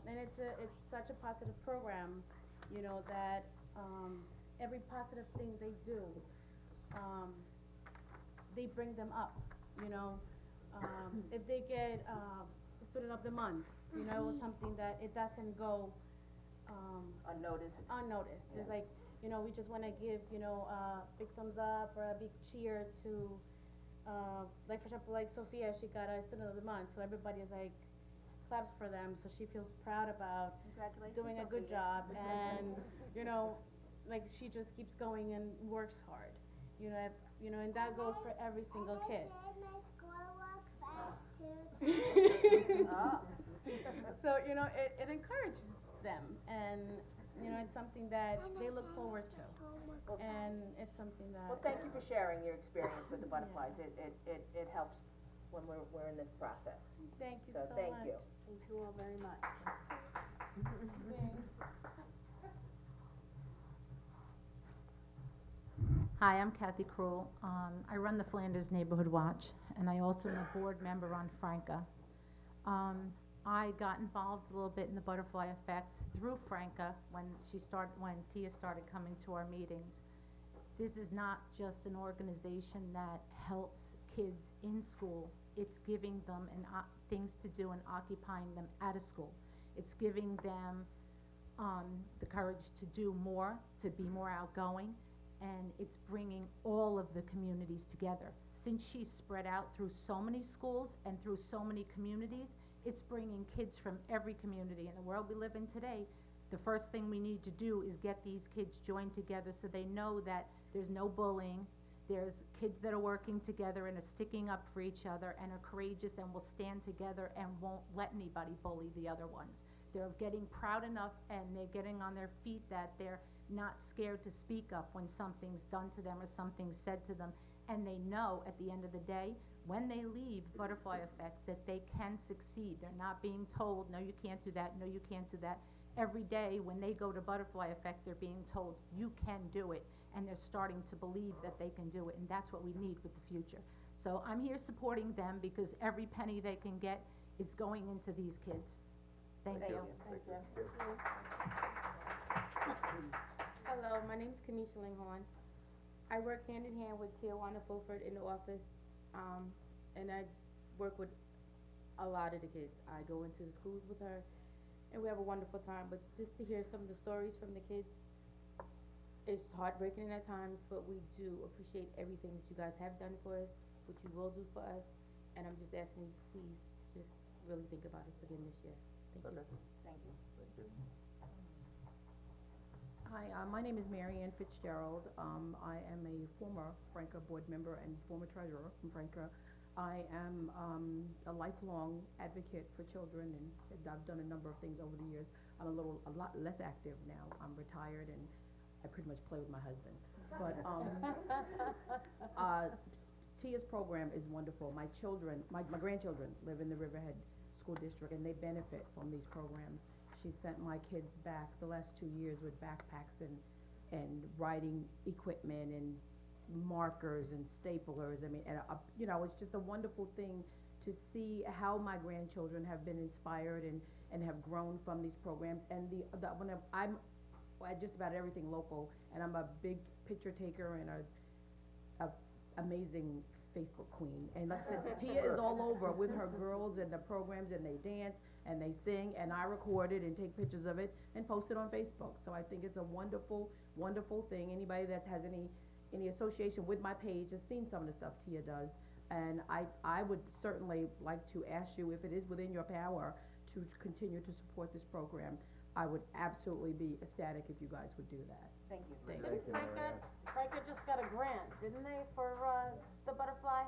And it's such a positive program, you know, that every positive thing they do, they bring them up, you know. If they get Student of the Month, you know, something that it doesn't go unnoticed. It's like, you know, we just want to give, you know, a big thumbs up or a big cheer to, like for example, like Sophia, she got a Student of the Month, so everybody is like, claps for them, so she feels proud about doing a good job, and you know, like she just keeps going and works hard, you know, and that goes for every single kid. So you know, it encourages them, and you know, it's something that they look forward to, and it's something that. Well, thank you for sharing your experience with the butterflies. It helps when we're in this process. Thank you so much. Thank you. Thank you all very much. Hi, I'm Kathy Kroll. I run the Flanders Neighborhood Watch, and I also am a board member on Franca. I got involved a little bit in the Butterfly Effect through Franca when Tia started coming to our meetings. This is not just an organization that helps kids in school. It's giving them things to do and occupying them out of school. It's giving them the courage to do more, to be more outgoing, and it's bringing all of the communities together. Since she's spread out through so many schools and through so many communities, it's bringing kids from every community. In the world we live in today, the first thing we need to do is get these kids joined together so they know that there's no bullying, there's kids that are working together and are sticking up for each other and are courageous and will stand together and won't let anybody bully the other ones. They're getting proud enough and they're getting on their feet that they're not scared to speak up when something's done to them or something's said to them. And they know at the end of the day, when they leave Butterfly Effect, that they can succeed. They're not being told, no, you can't do that, no, you can't do that. Every day when they go to Butterfly Effect, they're being told, you can do it. And they're starting to believe that they can do it. And that's what we need with the future. So I'm here supporting them because every penny they can get is going into these kids. Thank you. Thank you. Hello, my name is Kamisha Linghorn. I work hand in hand with Tijuana Fulford in the office, and I work with a lot of the kids. I go into the schools with her, and we have a wonderful time. But just to hear some of the stories from the kids, it's heartbreaking at times, but we do appreciate everything that you guys have done for us, what you will do for us, and I'm just asking you, please, just really think about us again this year. Thank you. Thank you. Hi, my name is Mary Ann Fitzgerald. I am a former Franca board member and former treasurer from Franca. I am a lifelong advocate for children, and I've done a number of things over the years. I'm a lot less active now. I'm retired, and I pretty much play with my husband. But Tia's program is wonderful. My children, my grandchildren live in the Riverhead School District, and they benefit from these programs. She sent my kids back the last 2 years with backpacks and writing equipment and markers and staplers. I mean, and you know, it's just a wonderful thing to see how my grandchildren have been inspired and have grown from these programs. And I'm just about everything local, and I'm a big picture taker and a amazing Facebook queen. And like I said, Tia is all over with her girls and the programs, and they dance and they sing, and I record it and take pictures of it and post it on Facebook. So I think it's a wonderful, wonderful thing. Anybody that has any association with my page has seen some of the stuff Tia does. And I would certainly like to ask you, if it is within your power, to continue to support this program. I would absolutely be ecstatic if you guys would do that. Thank you. Thank Didn't you. Franca just got a grant, didn't they, for the butterfly?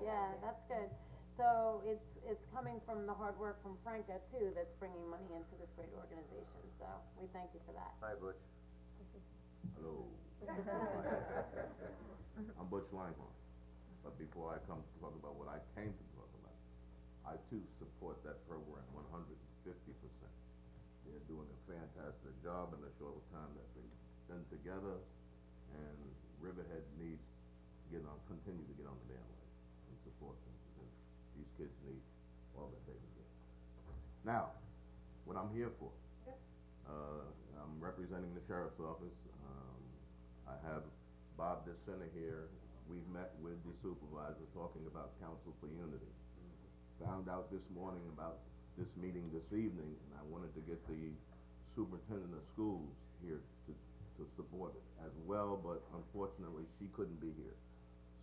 Yeah, that's good. So it's coming from the hard work from Franca too, that's bringing money into this great organization. So we thank you for that. Hi, Butch. Hello. I'm Butch Langhorne, but before I come to talk about what I came to talk about, I too support that program 150%. They're doing a fantastic job in the short time that they've been together, and Riverhead needs to continue to get on the bandwagon and support them, because these kids need all that they can get. Now, what I'm here for, I'm representing the sheriff's office. I have Bob DeSena here. We've met with the supervisor talking about Council for Unity. Found out this morning about this meeting this evening, and I wanted to get the superintendent of schools here to support it as well, but unfortunately she couldn't be here.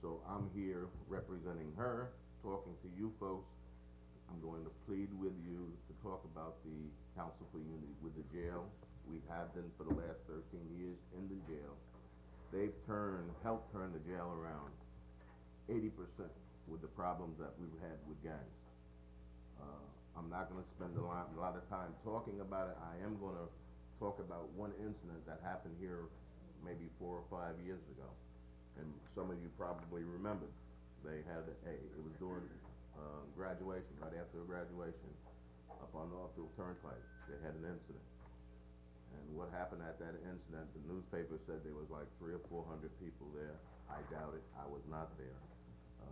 So I'm here representing her, talking to you folks. I'm going to plead with you to talk about the Council for Unity with the jail. We have been for the last 13 years in the jail. They've helped turn the jail around 80% with the problems that we've had with gangs. I'm not gonna spend a lot of time talking about it. I am gonna talk about one incident that happened here maybe 4 or 5 years ago. And some of you probably remember. It was during graduation, right after graduation, up on Northfield Turnpike. They had an incident. And what happened at that incident, the newspaper said there was like 300 or 400 people there. I doubt it, I was not there.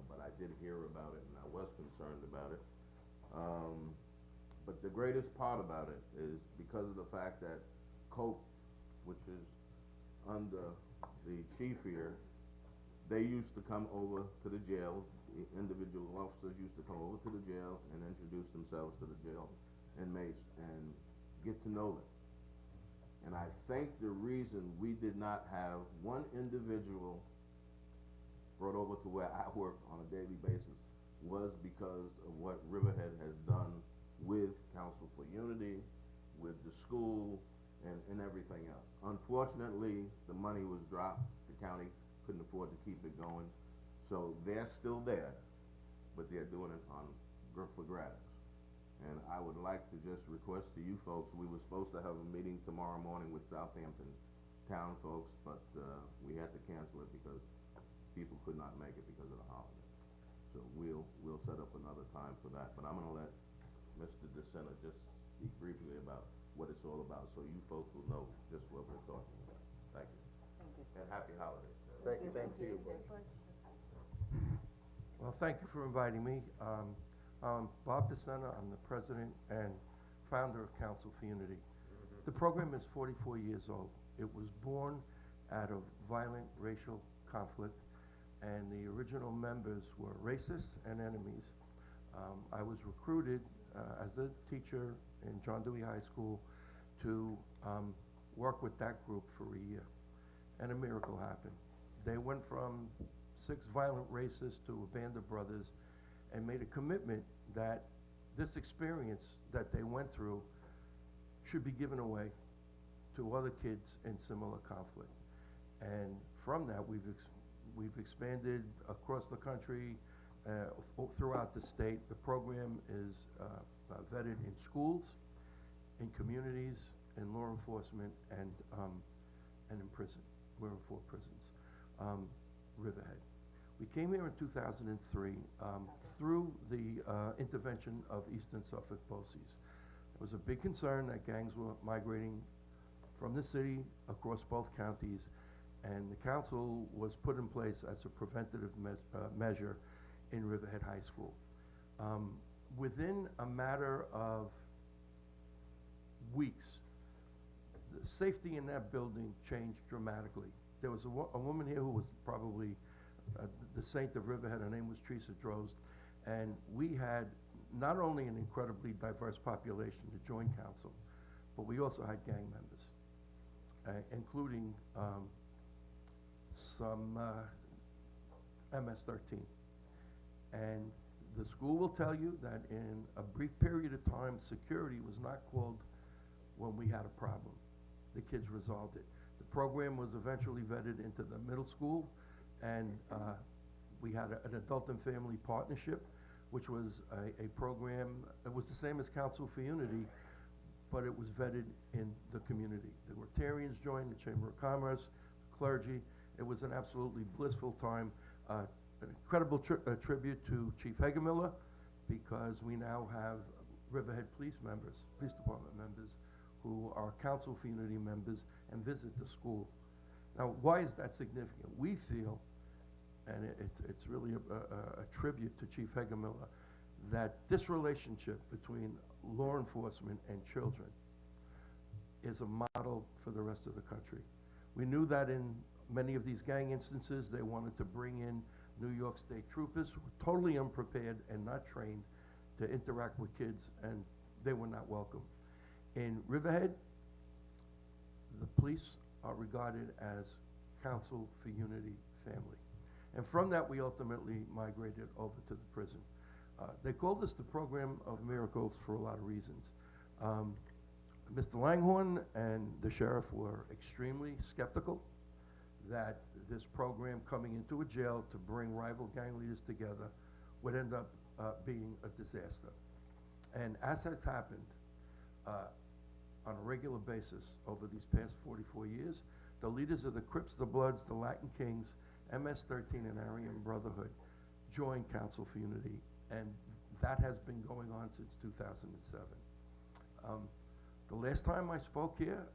But I did hear about it, and I was concerned about it. But the greatest part about it is because of the fact that COPE, which is under the chief here, they used to come over to the jail. The individual officers used to come over to the jail and introduce themselves to the jail inmates and get to know them. And I think the reason we did not have one individual brought over to where I work on a daily basis was because of what Riverhead has done with Council for Unity, with the school, and everything else. Unfortunately, the money was dropped. The county couldn't afford to keep it going. So they're still there, but they're doing it for gratis. And I would like to just request to you folks, we were supposed to have a meeting tomorrow morning with Southampton town folks, but we had to cancel it because people could not make it because of the holiday. So we'll set up another time for that. But I'm gonna let Mr. DeSena just speak briefly about what it's all about, so you folks will know just what we're talking about. Thank you. Thank you. And happy holidays. Thank you, thank you. Well, thank you for inviting me. I'm Bob DeSena. I'm the president and founder of Council for Unity. The program is 44 years old. It was born out of violent racial conflict, and the original members were racists and enemies. I was recruited as a teacher in John Dewey High School to work with that group for a year, and a miracle happened. They went from 6 violent racists to a band of brothers and made a commitment that this experience that they went through should be given away to other kids in similar conflict. And from that, we've expanded across the country, throughout the state. The program is vetted in schools, in communities, in law enforcement, and in prison. We're in 4 prisons. Riverhead. We came here in 2003 through the intervention of Eastern Suffolk BOCES. There was a big concern that gangs were migrating from the city across both counties, and the council was put in place as a preventative measure in Riverhead High School. Within a matter of weeks, the safety in that building changed dramatically. There was a woman here who was probably the saint of Riverhead. Her name was Teresa Drozd, and we had not only an incredibly diverse population to join council, but we also had gang members, including some MS-13. And the school will tell you that in a brief period of time, security was not called when we had a problem. The kids resolved it. The program was eventually vetted into the middle school, and we had an adult and family partnership, which was a program. It was the same as Council for Unity, but it was vetted in the community. The Rotarians joined, the Chamber of Commerce, the clergy. It was an absolutely blissful time. An incredible tribute to Chief Hagemiller, because we now have Riverhead Police Department members, who are Council for Unity members and visit the school. Now, why is that significant? We feel, and it's really a tribute to Chief Hagemiller, that this relationship between law enforcement and children is a model for the rest of the country. We knew that in many of these gang instances, they wanted to bring in New York State troopers who were totally unprepared and not trained to interact with kids, and they were not welcome. In Riverhead, the police are regarded as Council for Unity family. And from that, we ultimately migrated over to the prison. They called this the Program of Miracles for a lot of reasons. Mr. Langhorne and the sheriff were extremely skeptical that this program coming into a jail to bring rival gang leaders together would end up being a disaster. And as has happened on a regular basis over these past 44 years, the leaders of the Crips, the Bloods, the Latin Kings, MS-13 and Aryan Brotherhood joined Council for Unity, and that has been going on since 2007. The last time I spoke here,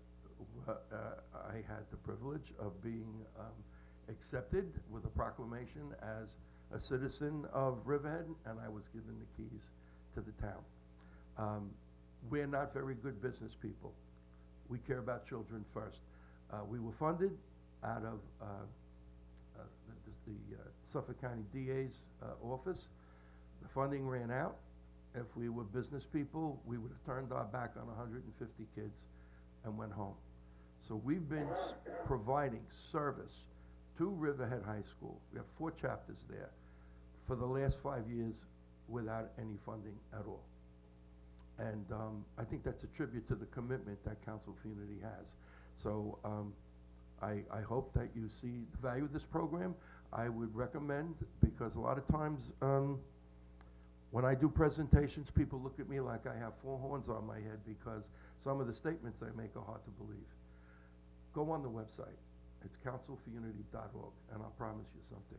I had the privilege of being accepted with a proclamation as a citizen of Riverhead, and I was given the keys to the town. We're not very good business people. We care about children first. We were funded out of the Suffolk County DA's office. The funding ran out. If we were business people, we would have turned our back on 150 kids and went home. So we've been providing service to Riverhead High School. We have 4 chapters there for the last 5 years without any funding at all. And I think that's a tribute to the commitment that Council for Unity has. So I hope that you see the value of this program. I would recommend, because a lot of times when I do presentations, people look at me like I have 4 horns on my head, because some of the statements I make are hard to believe. Go on the website. It's councilforunity.org, and I'll promise you something.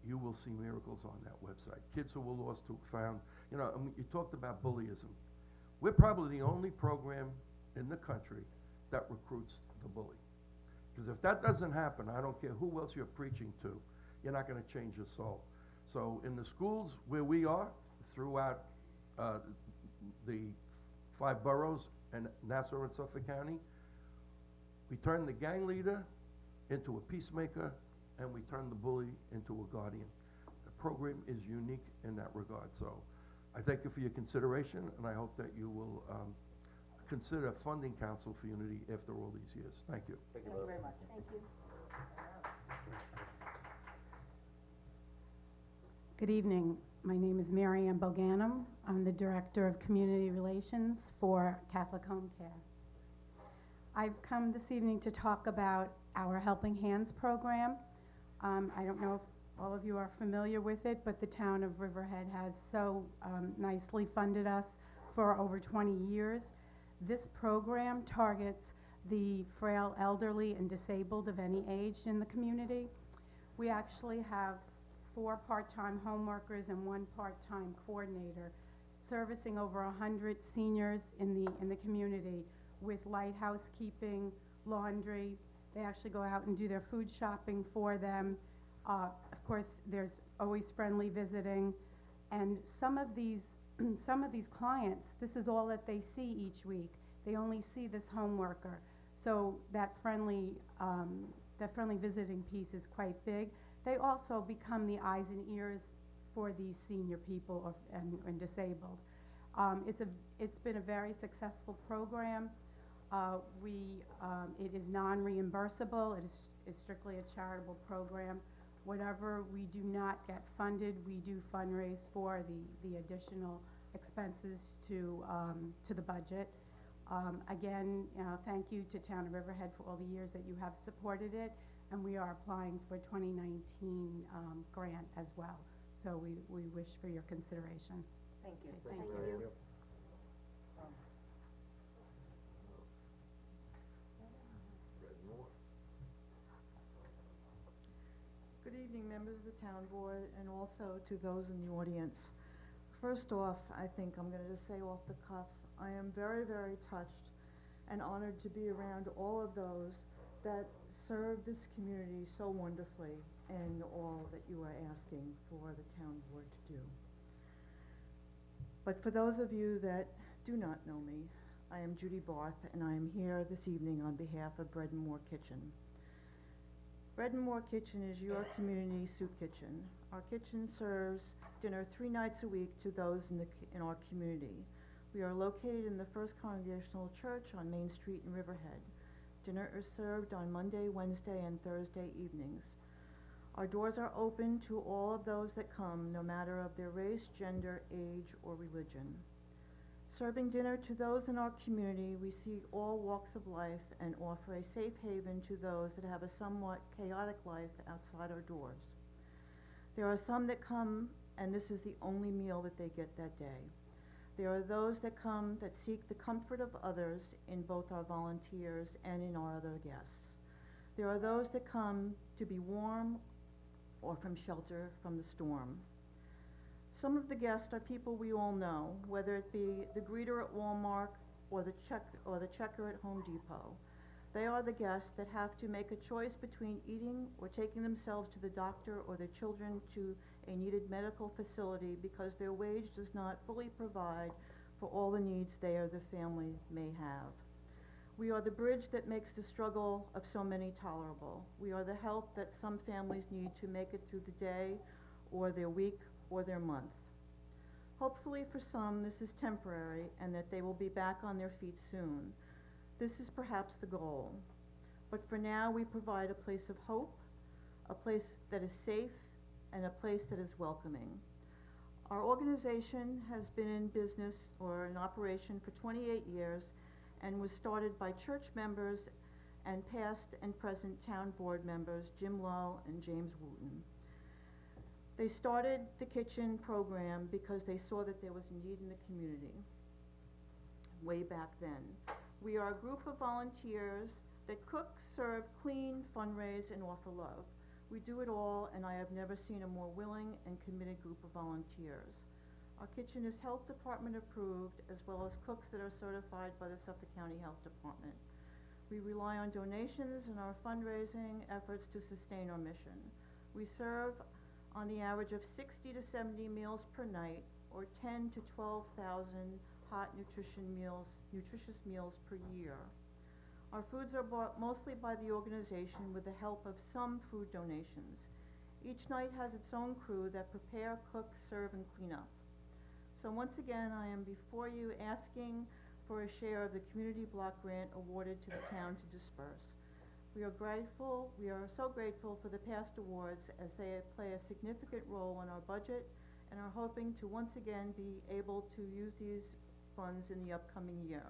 You will see miracles on that website. Kids who were lost, who were found. You know, you talked about bullyism. We're probably the only program in the country that recruits the bully. Because if that doesn't happen, I don't care who else you're preaching to, you're not going to change your soul. So in the schools where we are, throughout the 5 boroughs and Nassau and Suffolk County, we turn the gang leader into a peacemaker, and we turn the bully into a guardian. The program is unique in that regard. So I thank you for your consideration, and I hope that you will consider funding Council for Unity after all these years. Thank you. Thank you very much. Thank you. Good evening. My name is Mary Ann Boganum. I'm the Director of Community Relations for Catholic Home Care. I've come this evening to talk about our Helping Hands program. I don't know if all of you are familiar with it, but the town of Riverhead has so nicely funded us for over 20 years. This program targets the frail, elderly, and disabled of any age in the community. We actually have 4 part-time home workers and 1 part-time coordinator servicing over 100 seniors in the community with light housekeeping, laundry. They actually go out and do their food shopping for them. Of course, there's always friendly visiting, and some of these clients, this is all that they see each week. They only see this home worker, so that friendly visiting piece is quite big. They also become the eyes and ears for these senior people and disabled. It's been a very successful program. It is non-reimbursable. It is strictly a charitable program. Whatever we do not get funded, we do fundraise for the additional expenses to the budget. Again, thank you to Town of Riverhead for all the years that you have supported it, and we are applying for 2019 grant as well. So we wish for your consideration. Thank you. Thank you. evening, members of the town board, and also to those in the audience. First off, I think I'm gonna just say off the cuff, I am very, very touched and honored to be around all of those that serve this community so wonderfully in all that you are asking for the town board to do. But for those of you that do not know me, I am Judy Barth, and I am here this evening on behalf of Bread and More Kitchen. Bread and More Kitchen is your community soup kitchen. Our kitchen serves dinner 3 nights a week to those in our community. We are located in the First Congregational Church on Main Street in Riverhead. Dinner is served on Monday, Wednesday, and Thursday evenings. Our doors are open to all of those that come, no matter of their race, gender, age, or religion. Serving dinner to those in our community, we see all walks of life and offer a safe haven to those that have a somewhat chaotic life outside our doors. There are some that come, and this is the only meal that they get that day. There are those that come that seek the comfort of others in both our volunteers and in our other guests. There are those that come to be warm or from shelter from the storm. Some of the guests are people we all know, whether it be the greeter at Walmart or the checker at Home Depot. They are the guests that have to make a choice between eating or taking themselves to the doctor or their children to a needed medical facility because their wage does not fully provide for all the needs they or the family may have. We are the bridge that makes the struggle of so many tolerable. We are the help that some families need to make it through the day or their week or their month. Hopefully for some, this is temporary and that they will be back on their feet soon. This is perhaps the goal. But for now, we provide a place of hope, a place that is safe, and a place that is welcoming. Our organization has been in business or in operation for 28 years and was started by church members and past and present town board members, Jim Lowe and James Wooten. They started the kitchen program because they saw that there was a need in the community way back then. We are a group of volunteers that cook, serve, clean, fundraise, and offer love. We do it all, and I have never seen a more willing and committed group of volunteers. Our kitchen is health department approved, as well as cooks that are certified by the Suffolk County Health Department. We rely on donations in our fundraising efforts to sustain our mission. We serve on the average of 60 to 70 meals per night, or 10 to 12,000 hot nutritious meals per year. Our foods are bought mostly by the organization with the help of some food donations. Each night has its own crew that prepare, cook, serve, and clean up. So once again, I am before you asking for a share of the community block grant awarded to the town to disperse. We are so grateful for the past awards as they play a significant role in our budget and are hoping to once again be able to use these funds in the upcoming year.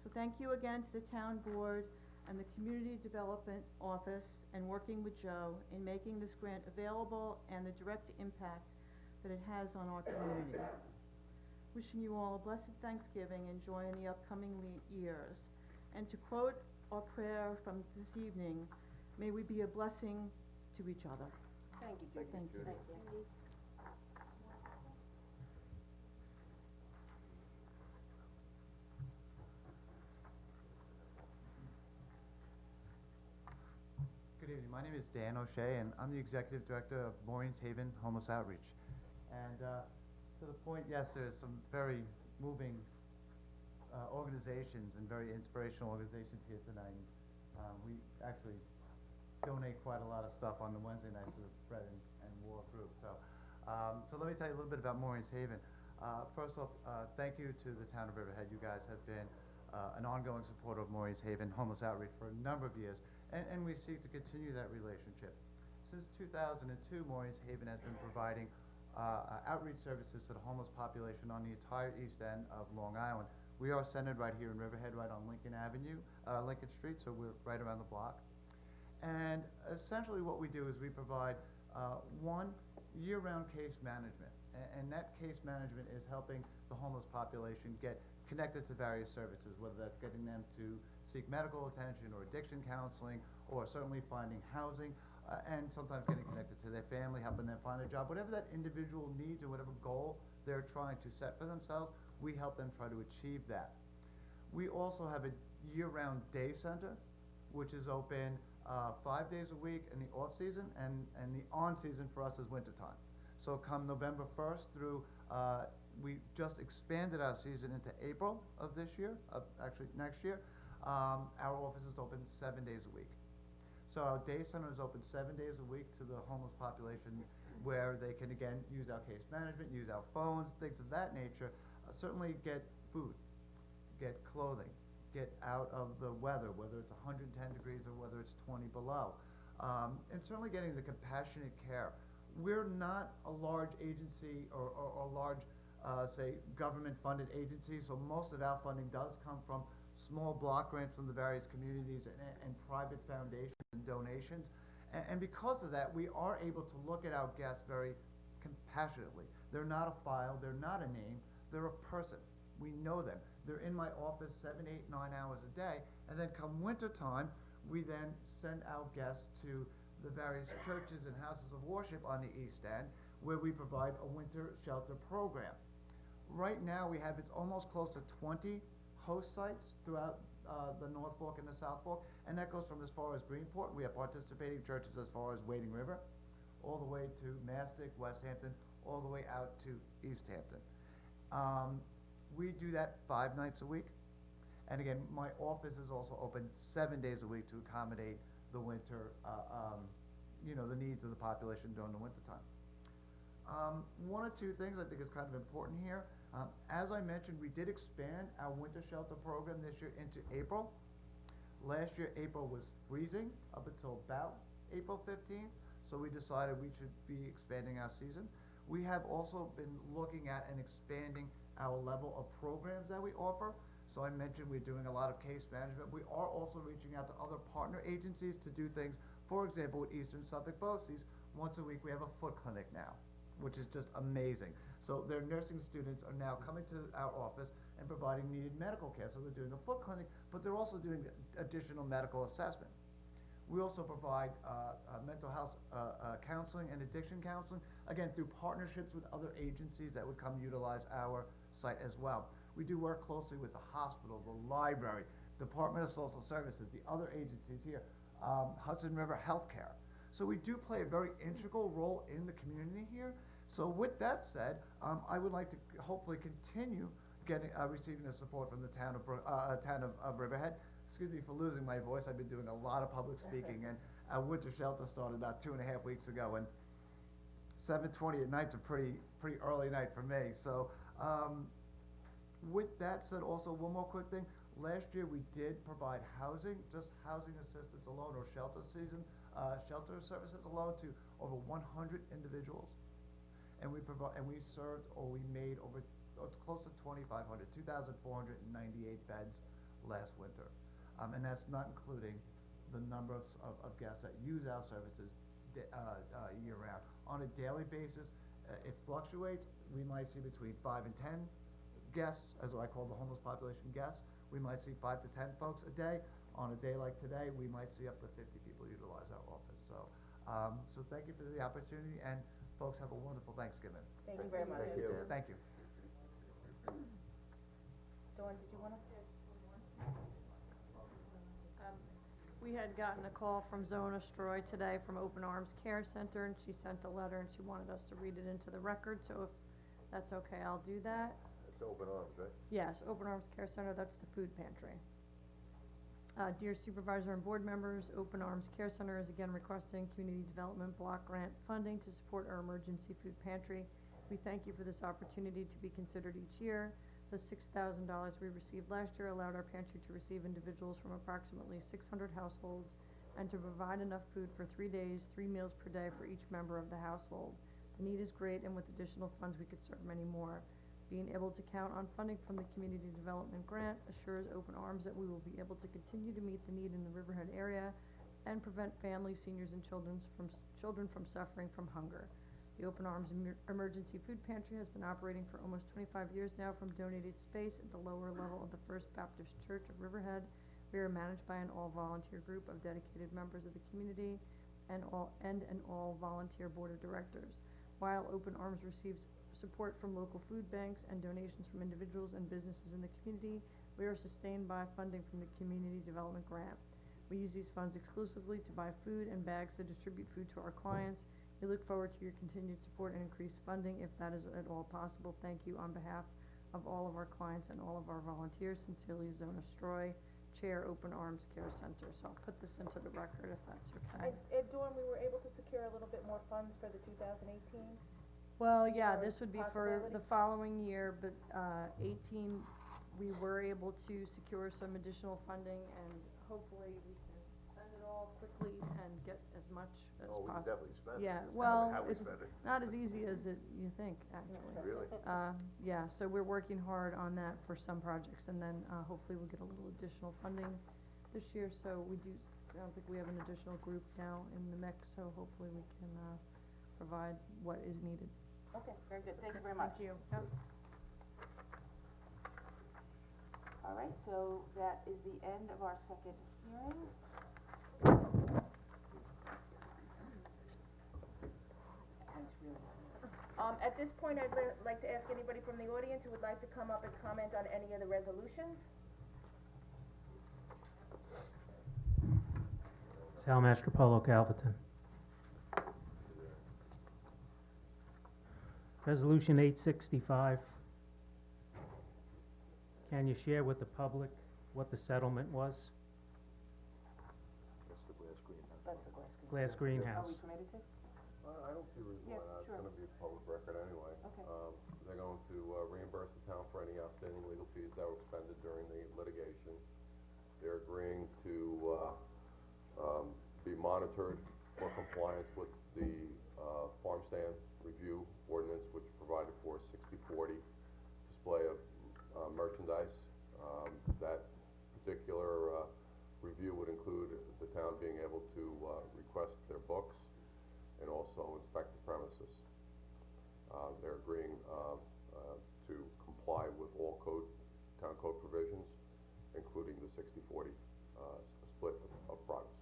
So thank you again to the town board and the Community Development Office and working with Joe in making this grant available and the direct impact that it has on our community. Wishing you all a blessed Thanksgiving and joy in the upcoming years. And to quote our prayer from this evening, may we be a blessing to each other. Thank you, Judy. Thank you. Thank you. Good evening. My name is Dan O'Shea, and I'm the Executive Director of Maureen's Haven Homeless Outreach. And to the point, yes, there's some very moving organizations and very inspirational organizations here tonight. We actually donate quite a lot of stuff on the Wednesday nights to the Bread and War group. So let me tell you a little bit about Maureen's Haven. First off, thank you to the town of Riverhead. You guys have been an ongoing supporter of Maureen's Haven Homeless Outreach for a number of years, and we seek to continue that relationship. Since 2002, Maureen's Haven has been providing outreach services to the homeless population on the entire east end of Long Island. We are centered right here in Riverhead, right on Lincoln Street, so we're right around the block. And essentially what we do is we provide one, year-round case management. And that case management is helping the homeless population get connected to various services, whether that's getting them to seek medical attention or addiction counseling, or certainly finding housing. and sometimes getting connected to their family, helping them find a job, whatever that individual needs or whatever goal they're trying to set for themselves, we help them try to achieve that. We also have a year-round day center, which is open 5 days a week in the off-season, and the on-season for us is wintertime. So come November 1st through, we just expanded our season into April of this year, actually next year. Our office is open 7 days a week. So our day center is open 7 days a week to the homeless population, where they can, again, use our case management, use our phones, things of that nature, certainly get food, get clothing, get out of the weather, whether it's 110 degrees or whether it's 20 below, and certainly getting the compassionate care. We're not a large agency or large, say, government-funded agency, so most of our funding does come from small block grants from the various communities and private foundations and donations. And because of that, we are able to look at our guests very compassionately. They're not a file, they're not a name, they're a person. We know them. They're in my office 7, 8, 9 hours a day, and then come winter time, we then send our guests to the various churches and houses of worship on the East End, where we provide a winter shelter program. Right now, we have, it's almost close to 20 host sites throughout the North Fork and the South Fork, and that goes from as far as Greenport. We have participating churches as far as Wading River, all the way to Mastic, West Hampton, all the way out to East Hampton. We do that 5 nights a week, and again, my office is also open 7 days a week to accommodate the winter, the needs of the population during the winter time. One or two things I think is kind of important here. As I mentioned, we did expand our winter shelter program this year into April. Last year, April was freezing up until about April 15th, so we decided we should be expanding our season. We have also been looking at and expanding our level of programs that we offer. So I mentioned we're doing a lot of case management. We are also reaching out to other partner agencies to do things. For example, with Eastern Suffolk BOCES, once a week we have a foot clinic now, which is just amazing. So their nursing students are now coming to our office and providing needed medical care. So they're doing a foot clinic, but they're also doing additional medical assessment. We also provide mental health counseling and addiction counseling, again, through partnerships with other agencies that would come utilize our site as well. We do work closely with the hospital, the library, Department of Social Services, the other agencies here, Hudson River Healthcare. So we do play a very integral role in the community here. So with that said, I would like to hopefully continue receiving the support from the town of Riverhead. Excuse me for losing my voice. I've been doing a lot of public speaking, and our winter shelter started about 2.5 weeks ago, and 7:20 at night's a pretty early night for me. So with that said, also one more quick thing. Last year we did provide housing, just housing assistance alone, or shelter services alone, to over 100 individuals, and we served, or we made over close to 2,500, 2,498 beds last winter. And that's not including the number of guests that use our services year-round. On a daily basis, it fluctuates. We might see between 5 and 10 guests, as I call the homeless population guests. We might see 5 to 10 folks a day. On a day like today, we might see up to 50 people utilize our office. So thank you for the opportunity, and folks, have a wonderful Thanksgiving. Thank you very much. Thank you. Thank you. Dawn, did you wanna? We had gotten a call from Zona Stroy today from Open Arms Care Center, and she sent a letter and she wanted us to read it into the record, so if that's okay, I'll do that. It's Open Arms, right? Yes, Open Arms Care Center, that's the food pantry. Dear Supervisor and Board members, Open Arms Care Center is again requesting Community Development Block Grant funding to support our emergency food pantry. We thank you for this opportunity to be considered each year. The $6,000 we received last year allowed our pantry to receive individuals from approximately 600 households and to provide enough food for 3 days, 3 meals per day for each member of the household. The need is great, and with additional funds, we could serve many more. Being able to count on funding from the Community Development Grant assures Open Arms that we will be able to continue to meet the need in the Riverhead area and prevent families, seniors, and children from suffering from hunger. The Open Arms Emergency Food Pantry has been operating for almost 25 years now from donated space at the lower level of the First Baptist Church of Riverhead. We are managed by an all-volunteer group of dedicated members of the community. and all volunteer board of directors. While Open Arms receives support from local food banks and donations from individuals and businesses in the community, we are sustained by funding from the Community Development Grant. We use these funds exclusively to buy food and bags to distribute food to our clients. We look forward to your continued support and increased funding if that is at all possible. Thank you on behalf of all of our clients and all of our volunteers. Sincerely, Zona Stroy, Chair, Open Arms Care Center. So I'll put this into the record if that's okay. And Dawn, we were able to secure a little bit more funds for the 2018? Well, yeah, Or this would be for the possibility? following year, but, 18, we were able to secure some additional funding, and hopefully we can spend it all quickly and get as much as possible. Oh, we can definitely spend it. Yeah, It's not well, how we it's spend it. not as easy as you think, actually. Really? Yeah, so we're working hard on that for some projects, and then, hopefully we'll get a little additional funding this year, so we do, sounds like we have an additional group now in the mix, so hopefully we can, provide what is needed. Okay, very good, thank you very much. Thank you. Yep. All right, so that is the end of our second hearing. Thanks, really. At this point, I'd like to ask anybody from the audience who would like to come up and comment on any of the resolutions. Sal Mastropolo, Calverton. Resolution 865. Can you share with the public what the settlement was? That's the glass greenhouse. That's the glass Glass greenhouse. Are we permitted to? I don't see a reason why Yeah, not, it's sure. gonna be a public record anyway. Okay. They're going to reimburse the town for any outstanding legal fees that were expended during the litigation. They're agreeing to, be monitored for compliance with the, farm stand review ordinance, which provided for 60/40 display of, merchandise. That particular, review would include the town being able to, request their books and also inspect the premises. They're agreeing, to comply with all town code provisions, including the 60/40, split of products.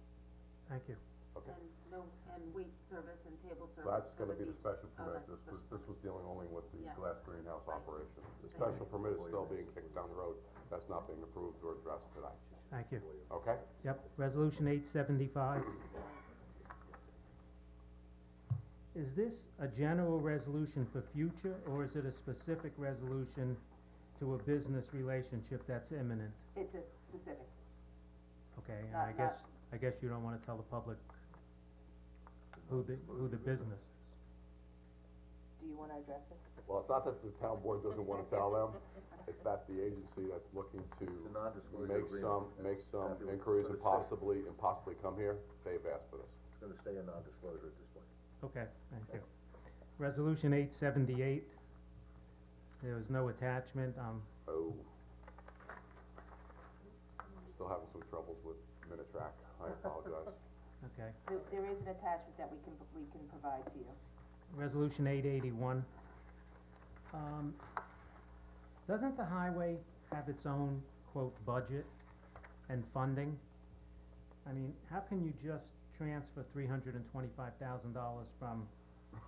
Thank you. Okay. And weight service and table service. That's for gonna be the beach. special Oh, permit, that's this was dealing only with the Yes. glass greenhouse Right. operation. The Thank special you. permit is still being kicked down the road, that's not being approved or addressed today, Thank you. okay? Yep, Resolution 875. Is this a general resolution for future, or is it a specific resolution to a business relationship that's imminent? It's a specific. Okay, and Not- I guess you don't wanna tell the public who the business is. Do you wanna address this? Well, it's not that the town board doesn't wanna tell them, it's that the agency that's looking to It's a non-disclosure make agreement. make some Exactly what inquiries and it's gonna possibly come here, they've asked for this. It's gonna stay a non-disclosure at this point. Okay, thank you. Resolution 878. There was no attachment, Oh. Still having some troubles with Minitrack, I apologize. okay. There is an attachment that we can provide to you. Resolution 881. Doesn't the highway have its own, quote, budget and funding? I mean, how can you just transfer $325,000 from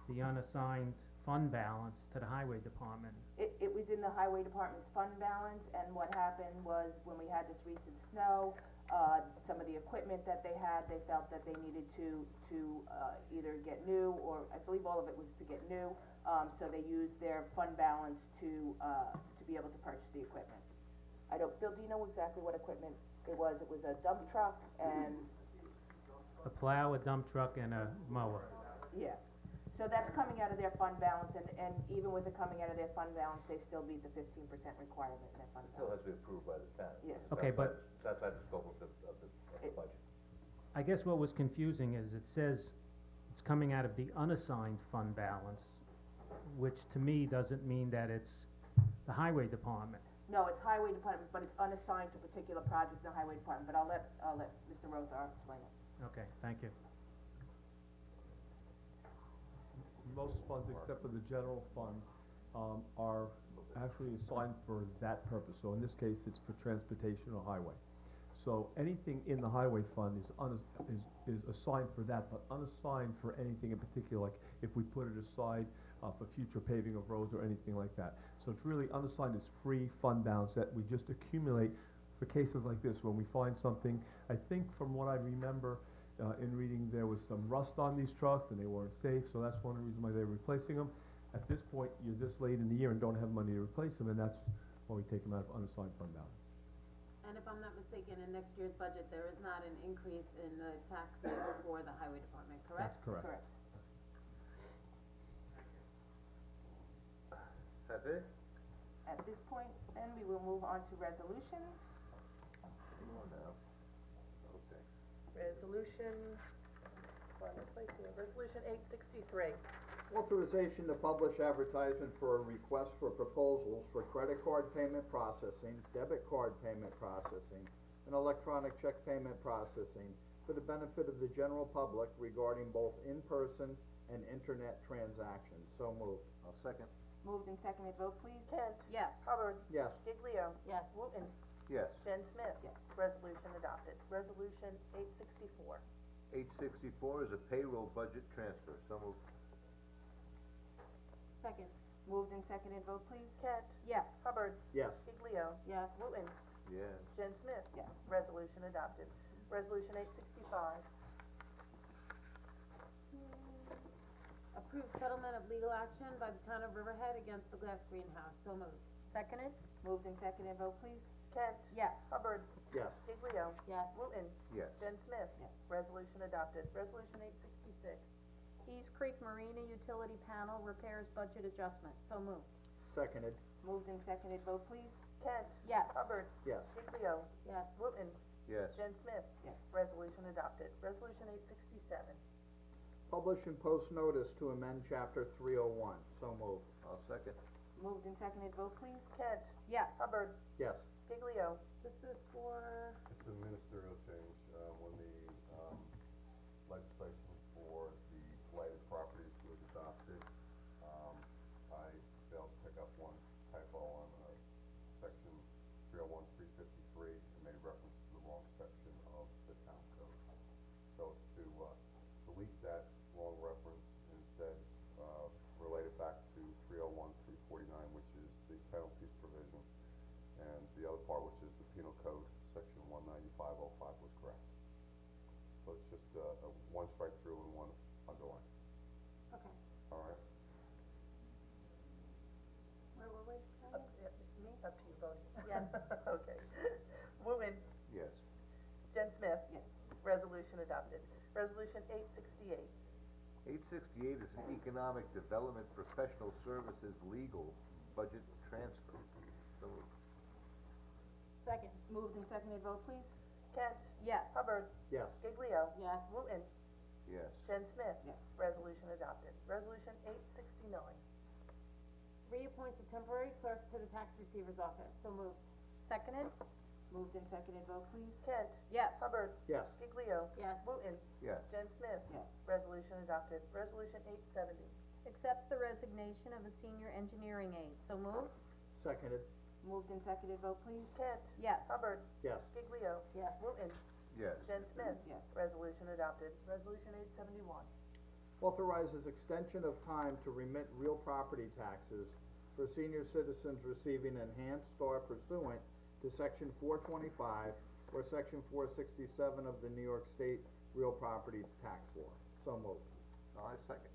the unassigned fund balance to the highway department? It was in the highway department's fund balance, and what happened was, when we had this recent snow, some of the equipment that they had, they felt that they needed to either get new, or I believe all of it was to get new, so they used their fund balance to be able to purchase the equipment. Bill, do you know exactly what equipment it was? It was a dump truck and, A plow, a dump truck, and a mower. yeah. So that's coming out of their fund balance, and even with it coming out of their fund balance, they still meet the 15% requirement in their fund It still balance. has to be approved by the town. Yeah. It's Okay, but- It's outside the scope of the budget. I guess what was confusing is it says it's coming out of the unassigned fund balance, which to me doesn't mean that it's the highway department. No, it's highway department, but it's unassigned to a particular project in the highway department, but I'll let Mr. Rothar explain it. Okay, thank you. Most funds, except for the general fund, are actually assigned for that purpose. So in this case, it's for transportation or highway. So anything in the highway fund is assigned for that, but unassigned for anything in particular, like if we put it aside for future paving of roads or anything like that. So it's really unassigned, it's free fund balance that we just accumulate for cases like this, when we find something. I think from what I remember in reading, there was some rust on these trucks and they weren't safe, so that's one of the reasons why they're replacing them. At this point, you're this late in the year and don't have money to replace them, and that's why we take them out of unassigned fund balance. And if I'm not mistaken, in next year's budget, there is not an increase in the taxes for the highway department, correct? That's correct. Correct. That's it? At this point, then, we will move on to resolutions. Come on now. Okay. Resolution, find my place here, resolution 863. Authorization to publish advertisement for a request for proposals for credit card payment processing, debit card payment processing, and electronic check payment processing for the benefit of the general public regarding both in-person and internet transactions. So moved. I'll second. Moved and seconded, vote please. Kent. Yes. Hubbard. Yes. Giglio. Yes. Wooten. Yes. Jen Smith. Yes. Resolution adopted. Resolution 864. 864 is a payroll budget transfer. So moved. Second. Moved and seconded, vote please. Kent. Yes. Hubbard. Yes. Giglio. Yes. Wooten. Yes. Jen Smith. Yes. Resolution adopted. Resolution 865. Approve settlement of legal action by the town of Riverhead against the glass greenhouse. So moved. Seconded? Moved and seconded, vote please. Kent. Yes. Hubbard. Yes. Giglio. Yes. Wooten. Yes. Jen Smith. Yes. Resolution adopted. Resolution 866. East Creek Marina Utility Panel Repairs Budget Adjustment. So moved. Seconded. Moved and seconded, vote please. Kent. Yes. Hubbard. Yes. Giglio. Yes. Wooten. Yes. Jen Smith. Yes. Resolution adopted. Resolution 867. Publish and post notice to amend chapter 301. So moved. I'll second. Moved and seconded, vote please. Kent. Yes. Hubbard. Yes. Giglio. This is for, It's a ministerial change, when the, legislation for the blighted properties was adopted. I failed to pick up one typo on, section 301, 353, and made reference to the wrong section of the town code. So it's to, delete that long reference, instead, relate it back to 301, 349, which is the penalties provision. And the other part, which is the penal code, section 19505, was correct. So it's just a one strike through and one underline. okay. All right? Where were we? Me? Up to you, voting. Yes. Okay. Wooten. Yes. Jen Smith. Yes. Resolution adopted. Resolution 868. 868 is an economic development professional services legal budget transfer. So moved. Second. Moved and seconded, vote please. Kent. Yes. Hubbard. Yes. Giglio. Yes. Wooten. Yes. Jen Smith. Yes. Resolution adopted. Resolution 869. Reappoints a temporary clerk to the tax receiver's office. So moved. Seconded? Moved and seconded, vote please. Kent. Yes. Hubbard. Yes. Giglio. Yes. Wooten. Yes. Jen Smith. Yes. Resolution adopted. Resolution 870. Accepts the resignation of a senior engineering aide. So moved? Seconded. Moved and seconded, vote please. Kent. Yes. Hubbard. Yes. Giglio. Yes. Wooten. Yes. Jen Smith. Yes. Resolution adopted. Resolution 871. Authorizes extension of time to remit real property taxes for senior citizens receiving enhanced star pursuant to section 425 or section 467 of the New York State Real Property Tax Law. So moved. I second.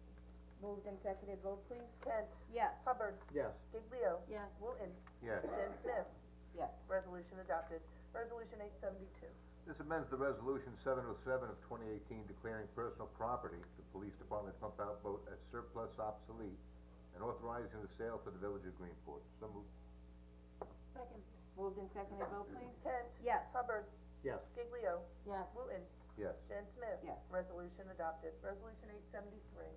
Moved and seconded, vote please. Kent. Yes. Hubbard. Yes. Giglio. Yes. Wooten. Yes. Jen Smith. Yes. Resolution adopted. Resolution 872. This amends the resolution 707 of 2018 declaring personal property, the police department pump out boat, as surplus obsolete, and authorizing the sale to the village of Greenport. So moved. Second. Moved and seconded, vote please. Kent. Yes. Hubbard. Yes. Giglio. Yes. Wooten. Yes. Jen Smith. Yes. Resolution adopted. Resolution 873.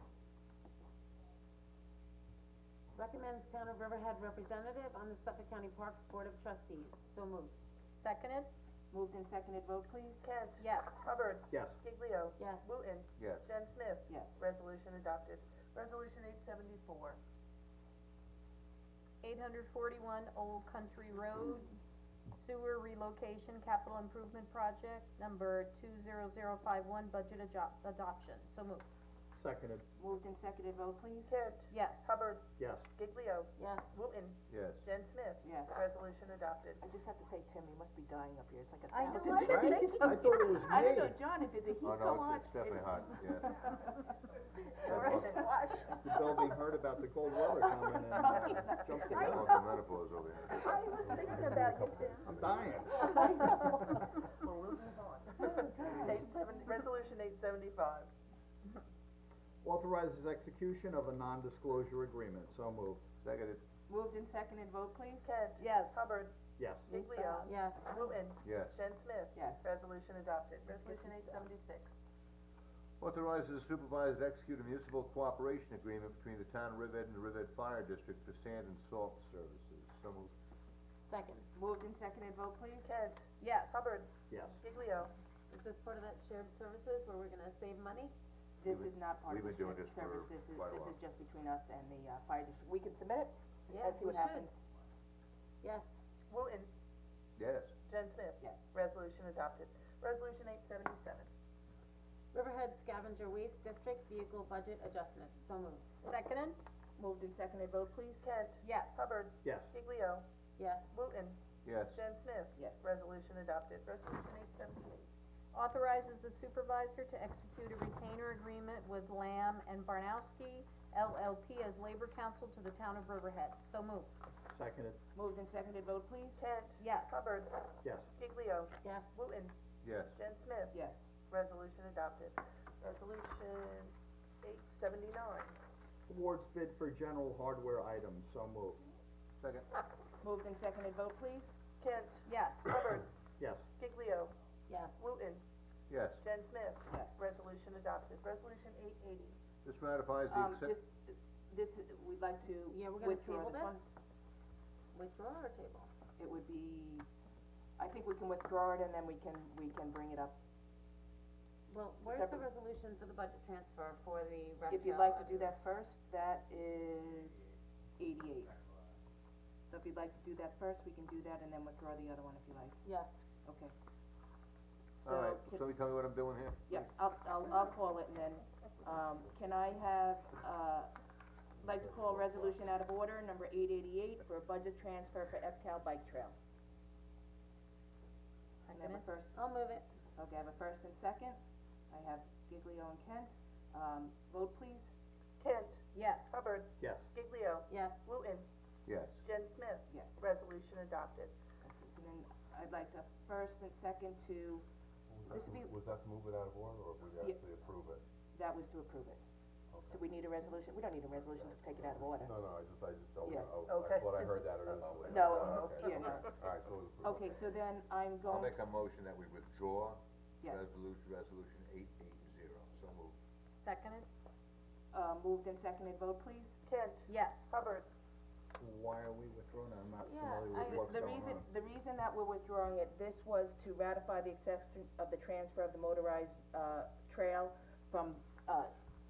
Recommends town of Riverhead representative on the Suffolk County Parks Board of Trustees. So moved. Seconded? Moved and seconded, vote please. Kent. Yes. Hubbard. Yes. Giglio. Yes. Wooten. Yes. Jen Smith. Yes. Resolution adopted. Resolution 874. 841 Old Country Road, Sewer relocation capital improvement project number 20051, budget adoption. So moved. Seconded, Moved and seconded, vote please. Kent. Yes. Hubbard. yes. Giglio. Yes. Wooten. Yes. Jen Smith. Yes. Resolution adopted. I just have to say, Tim, you must be dying up here, it's like I know, 1,000 I didn't degrees. think so. I thought it was I don't me. know, John, did the heat Oh, go no, on? it's definitely hot, yeah. The building heard about the cold weather coming and jumped the I'm gun. on menopause over here. I was thinking about you, Tim. I'm dying. Well, we'll move on. Resolution 875. Authorizes execution of a non-disclosure agreement, so moved. Seconded, Moved and seconded, vote please. Kent. Yes. Hubbard. Yes. Giglio. Yes. Wooten. yes. Jen Smith. Yes. Resolution adopted. Resolution 876. Authorizes the supervisor to execute a municipal cooperation agreement between the town of Riverhead and the Riverhead Fire District for sand and salt services. So moved. Second. Moved and seconded, vote please. Kent. Yes. Hubbard. Yes. Giglio. Is this part of that shared services where we're gonna save money? This is not part of we've the been doing shared this for service, quite a this while. is just between us and the, fire district. We can submit it Yeah, and see we what should. happens. Yes. Wooten. Yes. Jen Smith. Yes. Resolution adopted. Resolution 877. Riverhead Scavenger Waste District Vehicle Budget Adjustment. So moved. Seconded? Moved and seconded, vote please. Kent. Yes. Hubbard. Yes. Giglio. Yes. Wooten. Yes. Jen Smith. Yes. Resolution adopted. Resolution 878. Authorizes the supervisor to execute a retainer agreement with Lamb and Barnowski LLP as labor counsel to the town of Riverhead. So moved. Seconded, Moved and seconded, vote please. Kent. Yes. Hubbard. yes. Giglio. Yes. Wooten. Yes. Jen Smith. Yes. Resolution adopted. Resolution 879. Awards bid for general hardware items, so moved. Second, Moved and seconded, vote please. Kent. Yes. Hubbard. Yes. Giglio. Yes. Wooten. yes. Jen Smith. Yes. Resolution adopted. Resolution 880. This ratifies the accept. We'd like to Yeah, we're gonna withdraw table this one. this? Withdraw or table? It would be, I think we can withdraw it and then we can bring it up. Well, where's the Separate. resolution for the budget transfer for the rec If you'd like to do that first, that is 88. So if you'd like to do that first, we can do that and then withdraw the other one if you like. Yes. Okay. Alright, can- somebody tell me what I'm doing here? Yeah, I'll call it and then, can I have, like to call resolution out of order, number 888, for a budget transfer for EPCAL bike trail. Can I have a first? I'll move it. Okay, I have a first and second. I have Giglio and Kent. Vote please. Kent. Yes. Hubbard. Yes. Giglio. Yes. Wooten. Yes. Jen Smith. Yes. Resolution adopted. Okay, so then I'd like to first and second to, this would be, Was that to move it out of order, or we Yeah. actually approve it? that was to approve it. Okay. Do we need a resolution? We don't need a resolution to take it out of order. No, I just don't, Yeah. I Okay. thought I heard that initially. No, Okay. yeah, no. Alright, so it was approved. Okay, so then I'm I'll going make to, a motion that we withdraw yes, resolution 880, so moved. Seconded? moved and seconded, vote please. Kent. Yes. Hubbard. Why are we withdrawing? I'm not Yeah, familiar with what's The going reason, on. the reason that we're withdrawing it, this was to ratify the acceptance of the transfer of the motorized, trail from,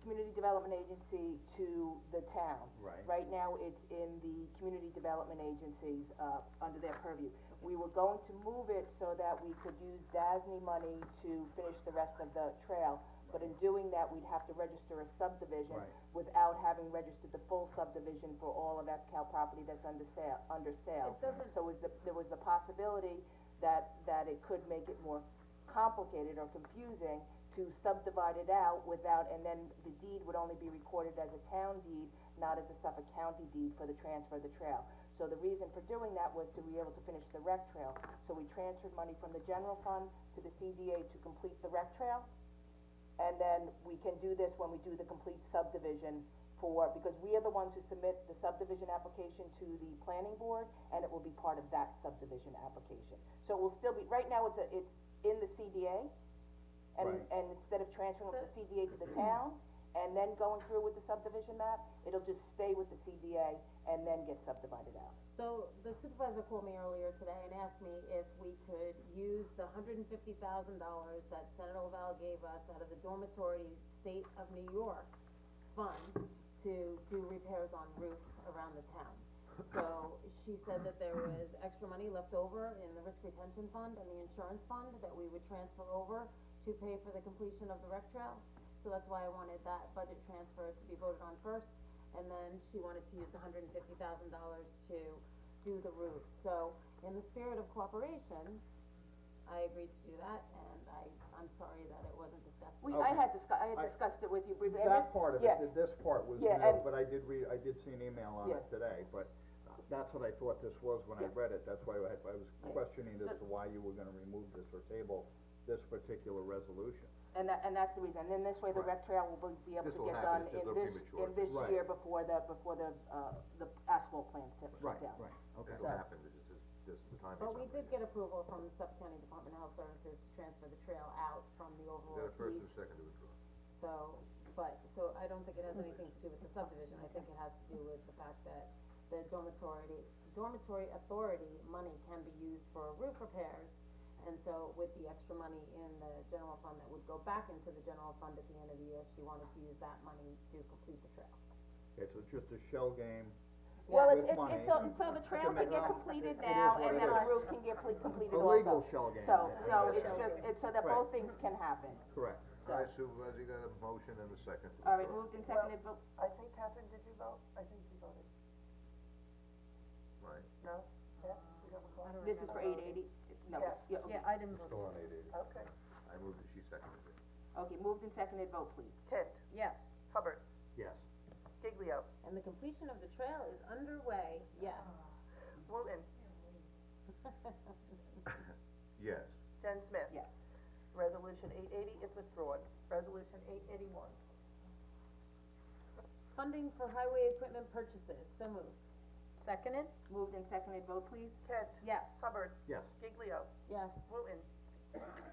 Community Development Agency to the town. Right. Right now, it's in the Community Development Agencies, under their purview. We were going to move it so that we could use DASNY money to finish the rest of the trail. But in doing that, we'd have to register a subdivision Right. without having registered the full subdivision for all of EPCAL property that's under sale. It doesn't- So there was the possibility that it could make it more complicated or confusing to subdivide it out without, and then the deed would only be recorded as a town deed, not as a Suffolk County deed for the transfer of the trail. So the reason for doing that was to be able to finish the rec trail. So we transferred money from the general fund to the CDA to complete the rec trail. And then we can do this when we do the complete subdivision because we are the ones who submit the subdivision application to the planning board, and it will be part of that subdivision application. So it will still be, right now, it's in the CDA, Right. and instead of transferring from the CDA to the town, and then going through with the subdivision map, it'll just stay with the CDA and then get subdivided out. So the supervisor called me earlier today and asked me if we could use the $150,000 that Senator Lavelle gave us out of the dormitory state of New York funds to do repairs on roofs around the town. So she said that there was extra money left over in the risk retention fund and the insurance fund that we would transfer over to pay for the completion of the rec trail. So that's why I wanted that budget transfer to be voted on first, and then she wanted to use the $150,000 to do the roof. So in the spirit of cooperation, I agreed to do that, and I'm sorry that it wasn't discussed. I had discussed it with you briefly. and That then- part of yeah. it, this part was Yeah, new, and- but I did see an email on it Yeah. today, but that's what I thought this was when I Yeah. read it, that's why I was questioning as So- to why you were gonna remove this or table this particular resolution. And that's the reason, and then this way the rec trail will be able This to will get happen, done it's just a in little this, premature. in this Right. year before the asphalt plant's shut down. Right, okay. It'll happen, it's just the timing's But not we right. did get approval from the Suffolk County Department of Health Services to transfer the trail out from the You overall got a first and piece. second to withdraw. So I don't think it has anything to do with the subdivision, I think it has to do with the fact that the dormitory authority money can be used for roof repairs. And so with the extra money in the general fund that would go back into the general fund at the end of the year, she wanted to use that money to complete the trail. Okay, so it's just a shell game. Well, with money so the trail to can make- get well, completed it is now, what and it then the is. roof can get completed A also. legal shell game. So Yeah. it's just, so that Right. both things can happen. Correct. So, Alright, Supervisor, you got a motion and a second to alright, withdraw. moved and seconded, vote, I think, Catherine, did you vote? I think you voted. Right. No? Yes? You don't recall? this is for 880, no, Yes. yeah, okay. Yeah, I didn't vote. Still on 880. Okay. I moved it, she seconded it. Okay, moved and seconded, vote please. Kent, Yes. Hubbard, Yes. Giglio, And the completion of the trail is underway, yes. Wooten, Yes. Jen Smith. Yes. Resolution 880 is withdrawn. Resolution 881. Funding for highway equipment purchases, so moved. Seconded? Moved and seconded, vote please. Kent, Yes. Hubbard, Yes. Giglio, Yes. Wooten,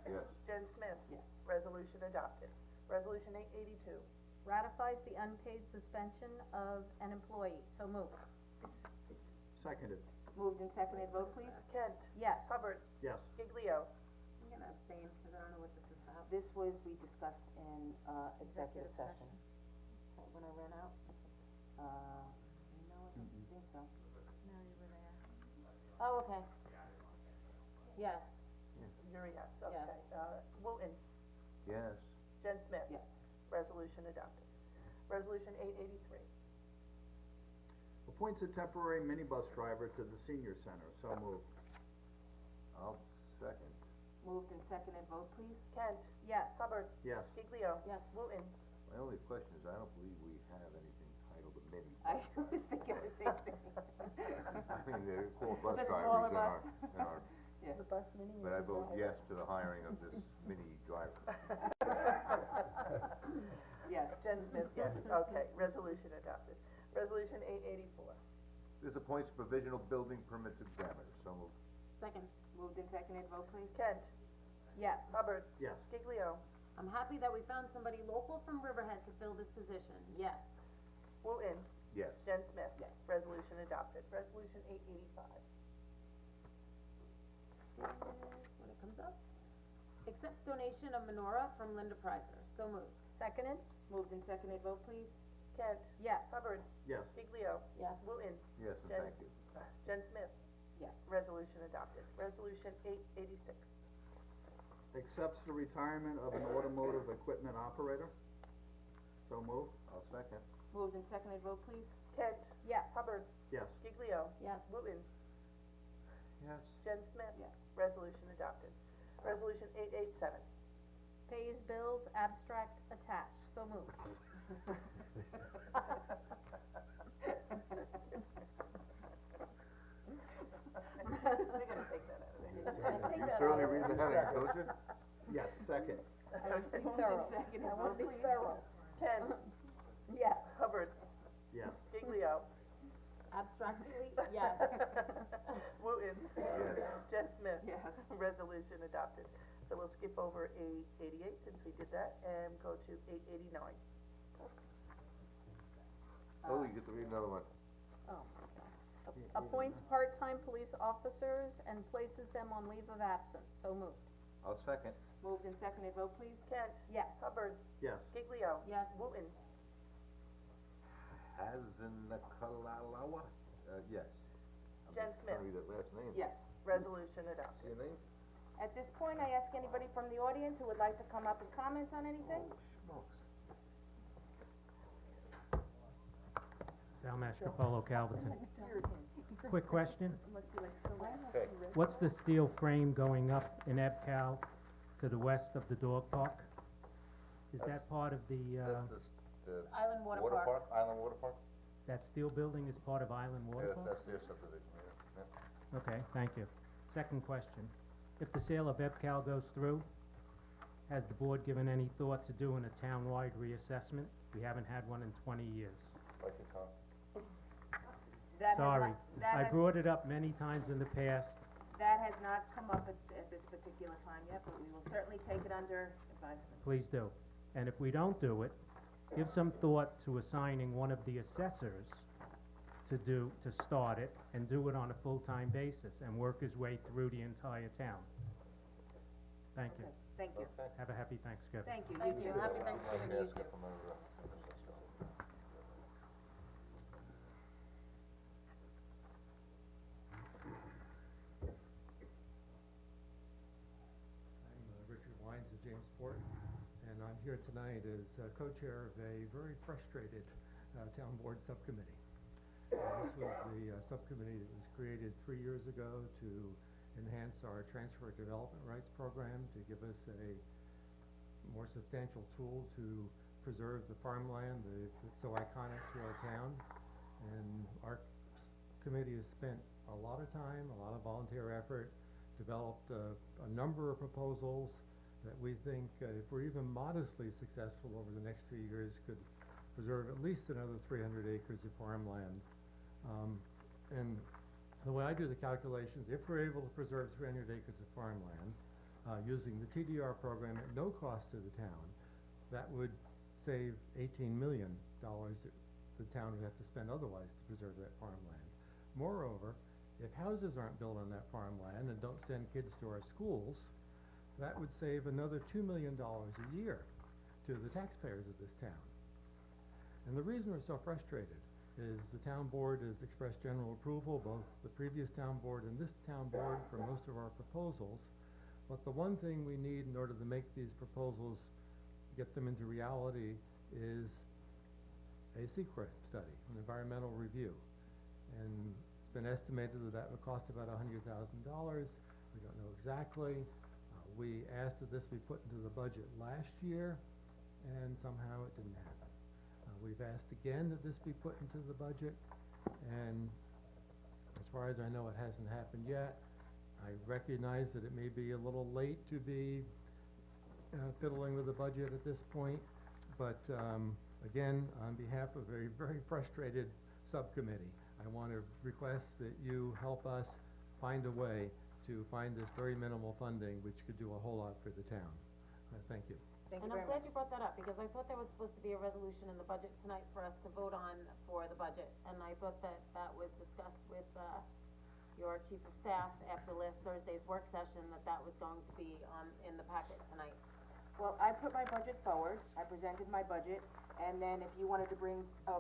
Yes. Jen Smith. Yes. Resolution adopted. Resolution 882. Ratifies the unpaid suspension of an employee, so moved. Seconded. Moved and seconded, vote please. Kent, Yes. Hubbard, Yes. Giglio, I'm gonna abstain, because I don't know what this is about. This was, we discussed in, executive session. When I ran out. No, I don't think so. No, you were there. Oh, okay. Yes. you're a yes, okay. Yes. Wooten, Yes. Jen Smith. Yes. Resolution adopted. Resolution 883. Appoints a temporary minibus driver to the senior center, so moved. I'll second. Moved and seconded, vote please. Kent, Yes. Hubbard, Yes. Giglio. Yes. Wooten, My only question is, I don't believe we have anything titled a mini. I was thinking the same thing. I mean, they're called bus The drivers smaller in bus. our, Yeah. The bus mini. but I vote yes to the hiring of this mini driver. Yes. Jen Smith, yes, okay, resolution adopted. Resolution 884. This appoints provisional building permits examiner, so moved. Second. Moved and seconded, vote please. Kent, Yes. Hubbard, Yes. Giglio, I'm happy that we found somebody local from Riverhead to fill this position, yes. Wooten, Yes. Jen Smith. Yes. Resolution adopted. Resolution 885. Is when it comes up. Accepts donation of menorah from Linda Prizer, so moved. Seconded? Moved and seconded, vote please. Kent, Yes. Hubbard, Yes. Giglio, Yes. Wooten, Yes, and Jen, thank you. Jen Smith. Yes. Resolution adopted. Resolution 886. Accepts the retirement of an automotive equipment operator, so moved. I'll second. Moved and seconded, vote please. Kent, Yes. Hubbard, Yes. Giglio, Yes. Wooten, Yes. Jen Smith. Yes. Resolution adopted. Resolution 887. Pays bills, abstract attached, so moved. We're gonna take that out of it. You certainly read the headings, don't you? Yes, second. Moved and seconded, vote please. Kent, Yes. Hubbard, Yes. Giglio, Abstractly, yes. Wooten, Yes. Jen Smith. Yes. Resolution adopted. So we'll skip over 888 since we did that and go to 889. Oh, you get to read another one. Oh, appoints part-time police officers and places them on leave of absence, so moved. I'll second. Moved and seconded, vote please. Kent, Yes. Hubbard, Yes. Giglio. Yes. Wooten, Hazenakalawa? Yes. Jen Smith. Trying to read that last name. Yes, resolution See adopted. your name? At this point, I ask anybody from the audience who would like to come up and comment on anything? Smokes. Sal Mastrobolo, Calverton. Quick question, Okay. what's the steel frame going up in EBCAL to the west of the dog park? Is that part of the, This is the Island Water water Park. park, Island Water Park? that steel building is part of Island Water Yes, Park? that's their subdivision, yeah. Okay, thank you. Second question, if the sale of EBCAL goes through, has the board given any thought to doing a town-wide reassessment? We haven't had one in 20 years. Like the top. That has Sorry, not- that I has- brought it up many times in the past. That has not come up at this particular time yet, but we will certainly take it under advisement. Please do. And if we don't do it, give some thought to assigning one of the assessors to start it and do it on a full-time basis and work his way through the entire town. Thank you. Okay, thank you. Okay. Have a happy Thanksgiving. Thank you, Thank you you. too. Happy Thanksgiving to you too. I'm Richard Wines of Jamesport, and I'm here tonight as co-chair of a very frustrated town board subcommittee. This was the subcommittee that was created 3 years ago to enhance our transfer development rights program, to give us a more substantial tool to preserve the farmland that's so iconic to our town. And our committee has spent a lot of time, a lot of volunteer effort, developed a number of proposals that we think, if we're even modestly successful over the next few years, could preserve at least another 300 acres of farmland. And the way I do the calculations, if we're able to preserve 300 acres of farmland, using the TDR program at no cost to the town, that would save $18 million that the town would have to spend otherwise to preserve that farmland. Moreover, if houses aren't built on that farmland and don't send kids to our schools, that would save another $2 million a year to the taxpayers of this town. And the reason we're so frustrated is the town board has expressed general approval, both the previous town board and this town board, for most of our proposals. But the one thing we need in order to make these proposals, get them into reality, is a SEQRA study, an environmental review. And it's been estimated that that would cost about $100,000. We don't know exactly. We asked that this be put into the budget last year, and somehow it didn't happen. We've asked again that this be put into the budget, and as far as I know, it hasn't happened yet. I recognize that it may be a little late to be fiddling with the budget at this point, but again, on behalf of a very frustrated subcommittee, I want to request that you help us find a way to find this very minimal funding, which could do a whole lot for the town. Thank you. Thank And you I'm very glad much. you brought that up, because I thought there was supposed to be a resolution in the budget tonight for us to vote on for the budget. And I thought that that was discussed with, your chief of staff after last Thursday's work session, that that was going to be in the packet tonight. Well, I put my budget forward, I presented my budget, and then if you wanted to bring a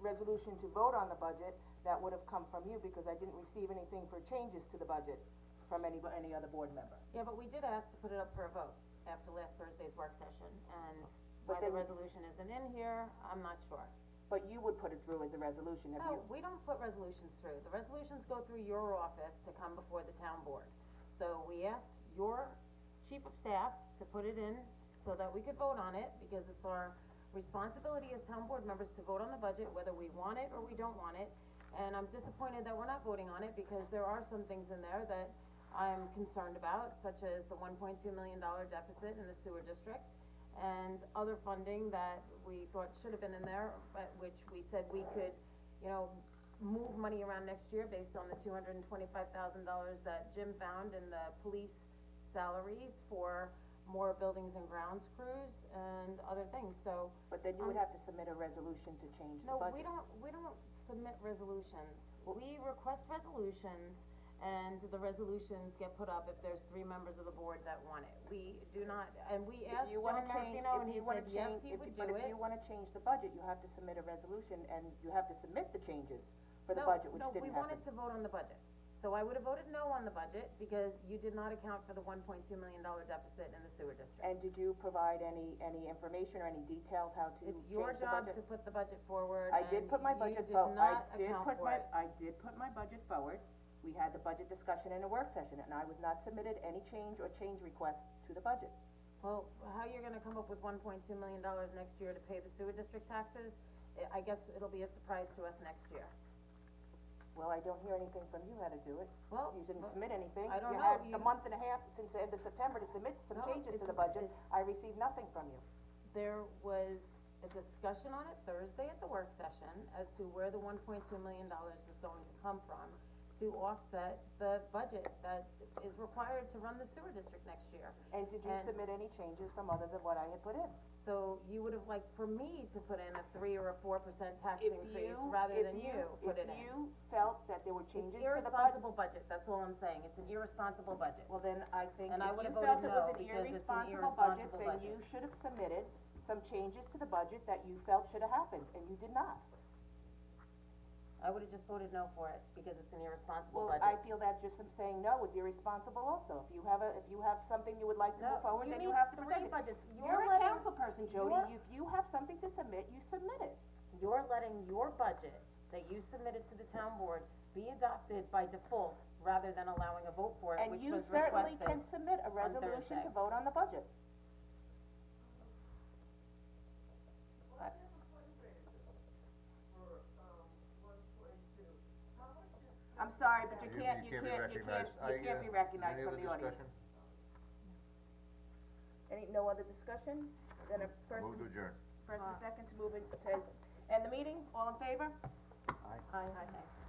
resolution to vote on the budget, that would have come from you, because I didn't receive anything for changes to the budget from any other board member. Yeah, but we did ask to put it up for a vote after last Thursday's work session, and why But the then- resolution isn't in here, I'm not sure. But you would put it through as a resolution, have you? No, we don't put resolutions through. The resolutions go through your office to come before the town board. So we asked your chief of staff to put it in so that we could vote on it, because it's our responsibility as town board members to vote on the budget, whether we want it or we don't want it. And I'm disappointed that we're not voting on it, because there are some things in there that I'm concerned about, such as the $1.2 million deficit in the sewer district, and other funding that we thought should have been in there, but which we said we could, move money around next year based on the $225,000 that Jim found in the police salaries for more buildings and grounds crews and other things, so. But then you would have to submit a resolution to change the No, budget. we don't submit resolutions. We request resolutions, and the resolutions get put up if there's 3 members of the board that want it. We do not, and we asked If you John wanna change, Marfino, and if he you wanna said yes, change, he would do but if it. you wanna change the budget, you have to submit a resolution, and you have to submit the changes for the No, budget, which no, didn't we happen. wanted to vote on the budget. So I would've voted no on the budget because you did not account for the $1.2 million deficit in the sewer district. And did you provide any information or any details how to It's change your the job budget? to put the budget forward, I did put my and budget you forward. did not account for it. I did put my budget forward. We had the budget discussion in a work session, and I was not submitted any change or change requests to the budget. Well, how you're gonna come up with $1.2 million next year to pay the sewer district taxes, I guess it'll be a surprise to us next year. Well, I don't hear anything from you how to do it. Well, You didn't submit anything. I don't You know, had you- the month and a half since the end of September to submit some No, changes to it's- the budget. it's- I received nothing from you. There was a discussion on it Thursday at the work session as to where the $1.2 million was going to come from to offset the budget that is required to run the sewer district next year. And did you submit any changes from other than what I had put in? So you would have liked for me to put in a 3 or a 4% tax If increase you- rather if than you put it in. If you felt that there were changes It's to the budget. irresponsible budget, that's all I'm saying, it's an irresponsible budget. Well, then I think if And I you would've felt voted it no, was an because it's an irresponsible budget, irresponsible then budget. you should have submitted some changes to the budget that you felt should have happened, and you did not. I would've just voted no for it, because it's an irresponsible Well, budget. I feel that just saying no is irresponsible also. If you have something you would like to No, move forward, you then you need have to 3 present it. budgets. You're a letting- council person, Jody. you're- If you have something to submit, you submit it. You're letting your budget that you submitted to the town board be adopted by default, rather than allowing a vote for it, And which you was certainly requested can submit a on resolution to Thursday. vote on the budget. I'm sorry, but you can't be recognized from the audience. No other discussion? Then a person. Move to adjourn. First and second to move it to end the meeting, all in favor? Aye. Aye.